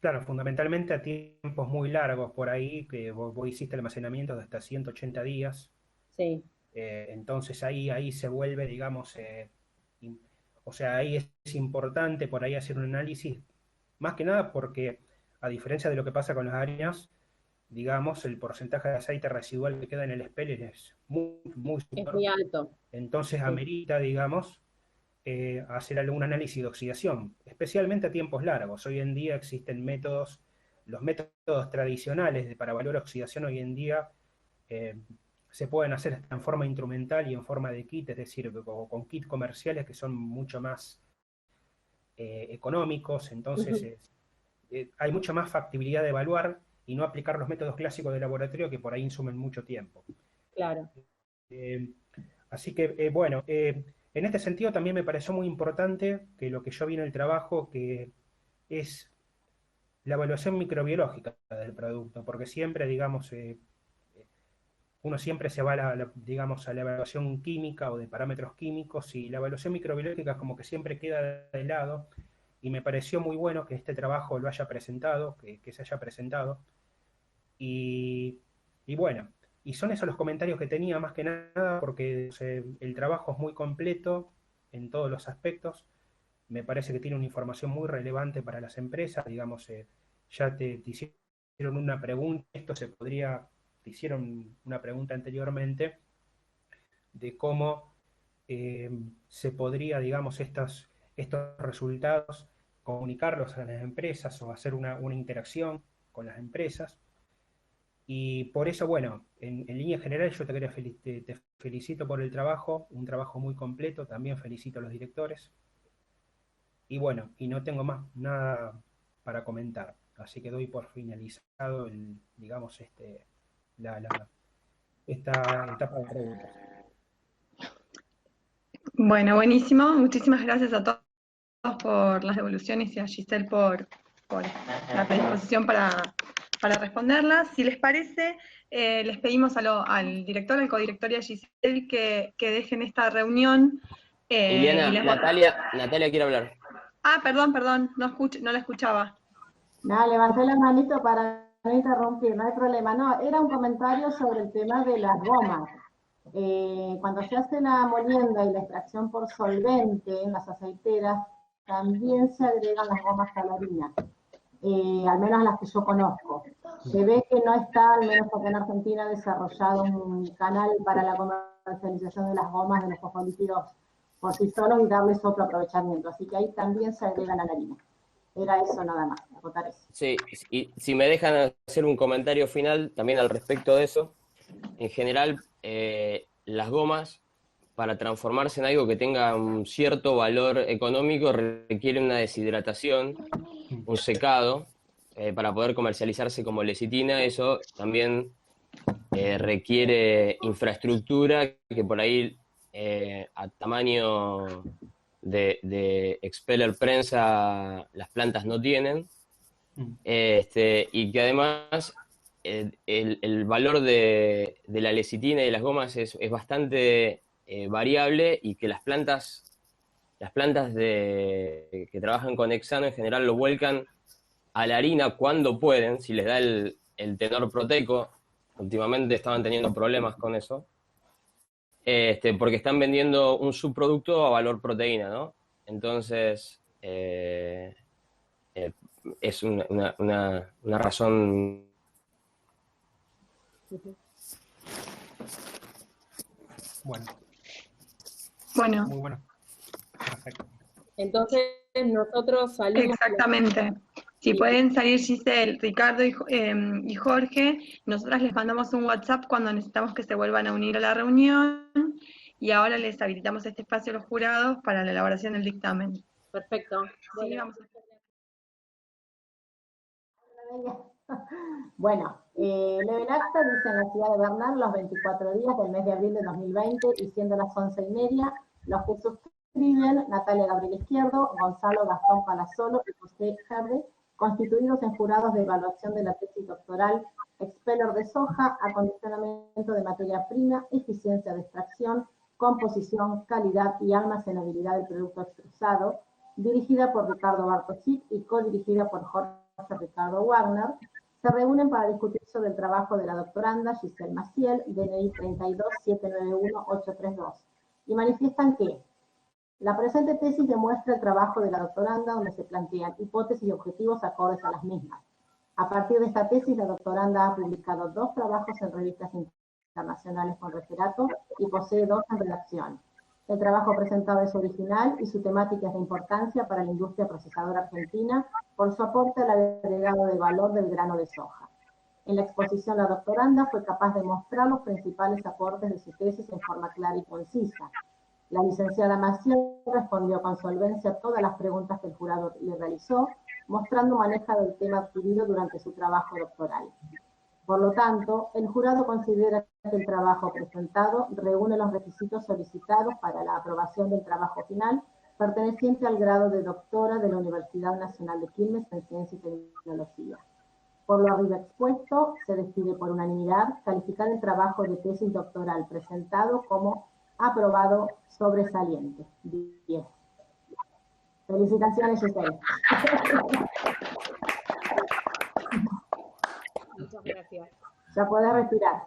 Claro, fundamentalmente a tiempos muy largos por ahí, que vos hiciste almacenamiento de hasta 180 días. Sí. Entonces ahí se vuelve, digamos, o sea, ahí es importante por ahí hacer un análisis, más que nada porque, a diferencia de lo que pasa con las harinas, digamos, el porcentaje de aceite residual que queda en el speller es muy es muy alto. Entonces amerita, digamos, hacer algún análisis de oxidación, especialmente a tiempos largos. Hoy en día existen métodos, los métodos tradicionales para evaluar oxidación hoy en día se pueden hacer en forma instrumental y en forma de kit, es decir, con kits comerciales que son mucho más económicos, entonces hay mucha más factibilidad de evaluar y no aplicar los métodos clásicos de laboratorio que por ahí insumen mucho tiempo. Claro. Así que, bueno, en este sentido también me pareció muy importante que lo que yo vi en el trabajo, que es la evaluación microbiológica del producto, porque siempre, digamos, uno siempre se va, digamos, a la evaluación química o de parámetros químicos, y la evaluación microbiológica como que siempre queda de lado, y me pareció muy bueno que este trabajo lo haya presentado, que se haya presentado, y bueno, y son esos los comentarios que tenía más que nada, porque el trabajo es muy completo en todos los aspectos. Me parece que tiene una información muy relevante para las empresas. Digamos, ya te hicieron una pregunta, te hicieron una pregunta anteriormente de cómo se podría, digamos, estos resultados comunicarlos a las empresas o hacer una interacción con las empresas. Y por eso, bueno, en líneas generales yo te felicito por el trabajo, un trabajo muy completo, también felicito a los directores. Y bueno, y no tengo más nada para comentar, así que doy por finalizado digamos, esta etapa de preguntas. Bueno, buenísimo. Muchísimas gracias a todos por las devoluciones y a Giselle por la predisposición para responderlas. Si les parece, les pedimos al director, al codirector y a Giselle que dejen esta reunión. Liliana, Natalia quiere hablar. Ah, perdón, no la escuchaba. No, levanté la manito para no interrumpir, no hay problema. No, era un comentario sobre el tema de las gomas. Cuando se hace la molienda y la extracción por solvente en las aceiteras, también se agregan las gomas a la harina, al menos las que yo conozco. Se ve que no está, al menos porque en Argentina, desarrollado un canal para la comercialización de las gomas de los fosfolípidos por sí solos y darles otro aprovechamiento. Así que ahí también se agregan a la harina. Era eso nada más, acotar eso. Sí, y si me dejan hacer un comentario final también al respecto de eso. En general, las gomas, para transformarse en algo que tenga un cierto valor económico, requieren una deshidratación, un secado, para poder comercializarse como lecitina. Eso también requiere infraestructura que por ahí a tamaño de expeller prensa las plantas no tienen, y que además el valor de la lecitina y de las gomas es bastante variable, y que las plantas que trabajan con hexano en general lo vuelcan a la harina cuando pueden, si les da el tenor proteico. Últimamente estaban teniendo problemas con eso, porque están vendiendo un subproducto a valor proteína, ¿no? Entonces, es una razón Bueno. Bueno. Muy bueno. Perfecto. Entonces, nosotros salimos... Exactamente. Si pueden salir Giselle, Ricardo y Jorge, nosotras les mandamos un WhatsApp cuando necesitamos que se vuelvan a unir a la reunión, y ahora les habilitamos este espacio a los jurados para la elaboración del dictamen. Perfecto. Sí, vamos a... Bueno, leve el acta, dice en la ciudad de Bernal, los 24 días del mes de abril de 2020, y siendo las 11:30, los que suscriben: Natalia Gabriel Izquierdo, Gonzalo Gastón Palazzolo y José Herde, constituidos en jurados de evaluación de la tesis doctoral Expeller de soja, acondicionamiento de materia prima, eficiencia de extracción, composición, calidad y almacenabilidad del producto extrusado, dirigida por Ricardo Bartosic y codirigida por Jorge Ricardo Wagner, se reúnen para discutir sobre el trabajo de la doctoranda Giselle Maciel, DNI 32791832, y manifiestan que la presente tesis demuestra el trabajo de la doctoranda, donde se plantean hipótesis y objetivos acordes a las mismas. A partir de esta tesis, la doctoranda ha publicado 2 trabajos en revistas internacionales con referato y posee 2 en redacción. El trabajo presentado es original y su temática es de importancia para la industria procesadora argentina por su aporte al agregado de valor del grano de soja. En la exposición, la doctoranda fue capaz de mostrar los principales aportes de su tesis en forma clara y concisa. La licenciada Maciel respondió con solvencia a todas las preguntas que el jurado le realizó, mostrando manejo del tema adquirido durante su trabajo doctoral. Por lo tanto, el jurado considera que el trabajo presentado reúne los requisitos solicitados para la aprobación del trabajo final, perteneciente al grado de doctora de la Universidad Nacional de Quilmes en Ciencia y Tecnología. Por lo arriba expuesto, se decide por unanimidad calificar el trabajo de tesis doctoral presentado como aprobado sobresaliente. 10. Felicitaciones, Giselle. Muchas gracias. Ya podés respirar.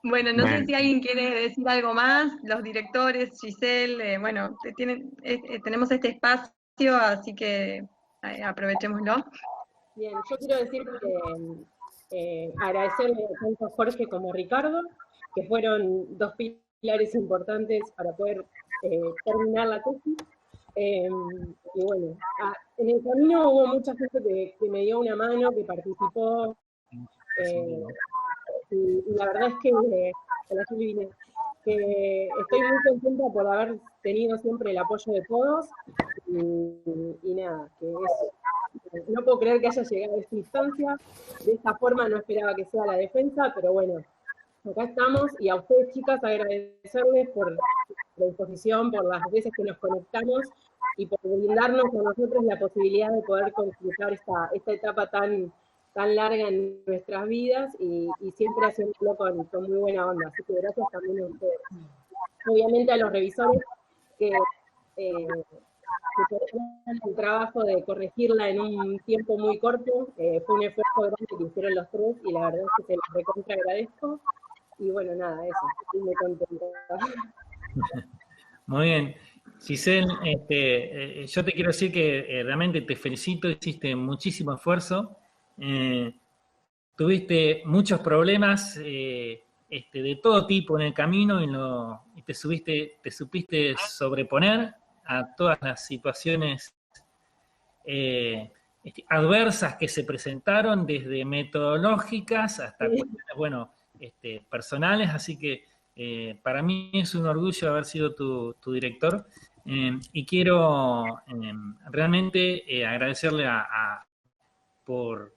Bueno, no sé si alguien quiere decir algo más, los directores, Giselle, bueno, tenemos este espacio, así que aprovechémoslo. Bien, yo quiero decir que agradecerle tanto a Jorge como a Ricardo, que fueron 2 pilares importantes para poder terminar la tesis. Y bueno, en el camino hubo mucha gente que me dio una mano, que participó, y la verdad es que estoy muy contenta por haber tenido siempre el apoyo de todos, y nada, no puedo creer que haya llegado a esta instancia. De esta forma no esperaba que sea la defensa, pero bueno, acá estamos, y a ustedes, chicas, agradecerles por la disposición, por las veces que nos conectamos y por brindarnos a nosotros la posibilidad de poder concluir esta etapa tan larga en nuestras vidas, y siempre haciéndolo con muy buena onda. Así que gracias también a ustedes. Obviamente a los revisores que el trabajo de corregirla en un tiempo muy corto, fue un esfuerzo grande que hicieron los 3, y la verdad es que se los recontra agradezco. Y bueno, nada, eso, estoy muy contenta. Muy bien. Giselle, yo te quiero decir que realmente te felicito, hiciste muchísimo esfuerzo, tuviste muchos problemas de todo tipo en el camino, y te supiste sobreponer a todas las situaciones adversas que se presentaron, desde metodológicas hasta cuestiones, bueno, personales, así que para mí es un orgullo haber sido tu director, y quiero realmente agradecerle por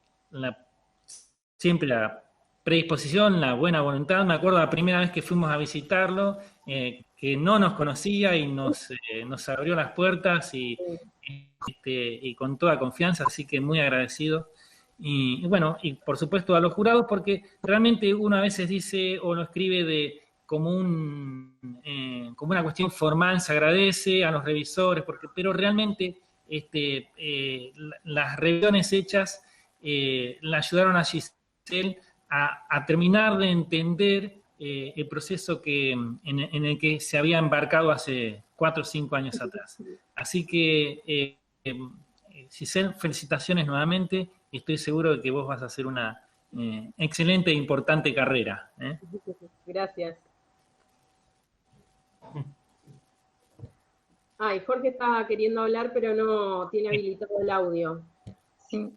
siempre la predisposición, la buena voluntad. Me acuerdo la primera vez que fuimos a visitarlo, que no nos conocía y nos abrió las puertas, y con toda confianza, así que muy agradecido. Y bueno, y por supuesto a los jurados, porque realmente uno a veces dice o lo escribe como una cuestión formal, se agradece a los revisores, pero realmente las revisiones hechas la ayudaron a Giselle a terminar de entender el proceso en el que se había embarcado hace 4 o 5 años atrás. Así que, Giselle, felicitaciones nuevamente, y estoy seguro de que vos vas a hacer una excelente e importante carrera. Gracias. Y Jorge está queriendo hablar, pero no tiene habilitado el audio. Sí.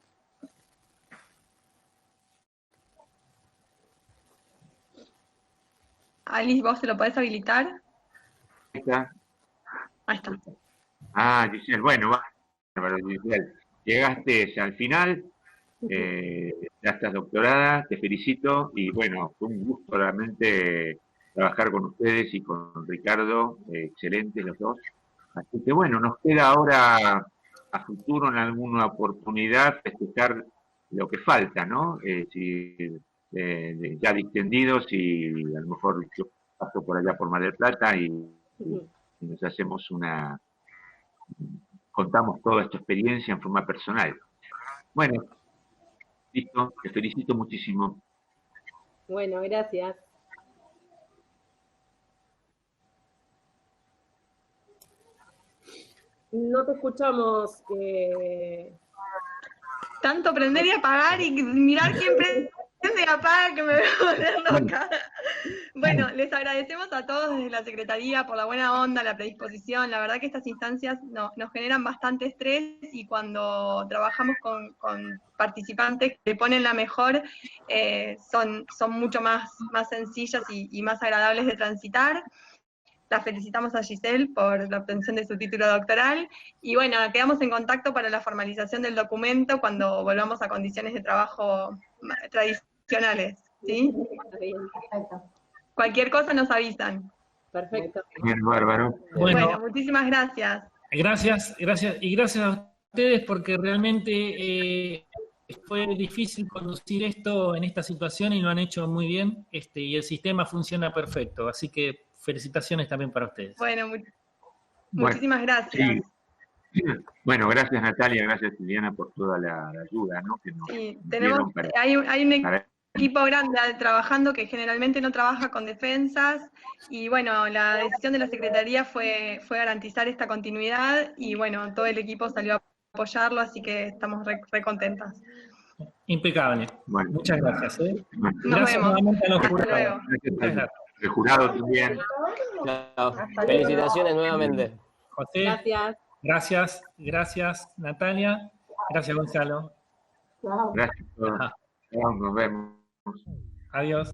Alice, ¿vos se lo podés habilitar? Ahí está. Ahí está. Giselle, bueno, Giselle, llegaste al final, ya estás doctorada, te felicito, y bueno, fue un gusto realmente trabajar con ustedes y con Ricardo, excelentes los dos. Así que bueno, nos queda ahora a futuro en alguna oportunidad festejar lo que falta, ¿no? Ya distendidos, y a lo mejor yo paso por allá por Mar del Plata y nos hacemos contamos toda esta experiencia en forma personal. Bueno, listo, te felicito muchísimo. Bueno, gracias. No te escuchamos. Tanto prender y apagar y mirar quién prende y apaga que me voy a volver loca. Bueno, les agradecemos a todos desde la Secretaría por la buena onda, la predisposición. La verdad que estas instancias nos generan bastante estrés, y cuando trabajamos con participantes que le ponen la mejor, son mucho más sencillas y más agradables de transitar. La felicitamos a Giselle por la obtención de su título doctoral, y bueno, quedamos en contacto para la formalización del documento cuando volvamos a condiciones de trabajo tradicionales, ¿sí? Perfecto. Cualquier cosa nos avisan. Perfecto. Bien, bárbaro. Bueno, muchísimas gracias. Gracias, y gracias a ustedes, porque realmente fue difícil conducir esto en esta situación y lo han hecho muy bien, y el sistema funciona perfecto, así que felicitaciones también para ustedes. Bueno, muchísimas gracias. Sí. Bueno, gracias Natalia, gracias Liliana por toda la ayuda, ¿no? Que nos dieron hay un equipo grande trabajando que generalmente no trabaja con defensas, y bueno, la decisión de la Secretaría fue garantizar esta continuidad, y bueno, todo el equipo salió a apoyarlo, así que estamos re contentas. Impecable. Bueno, muchas gracias. Nos gracias vemos. nuevamente a los Hasta jurados. luego. Gracias. El jurado también. Chao. Felicitaciones nuevamente. José. Gracias Natalia. Gracias Gonzalo. Chao. Gracias a todos. Nos vemos. Adiós.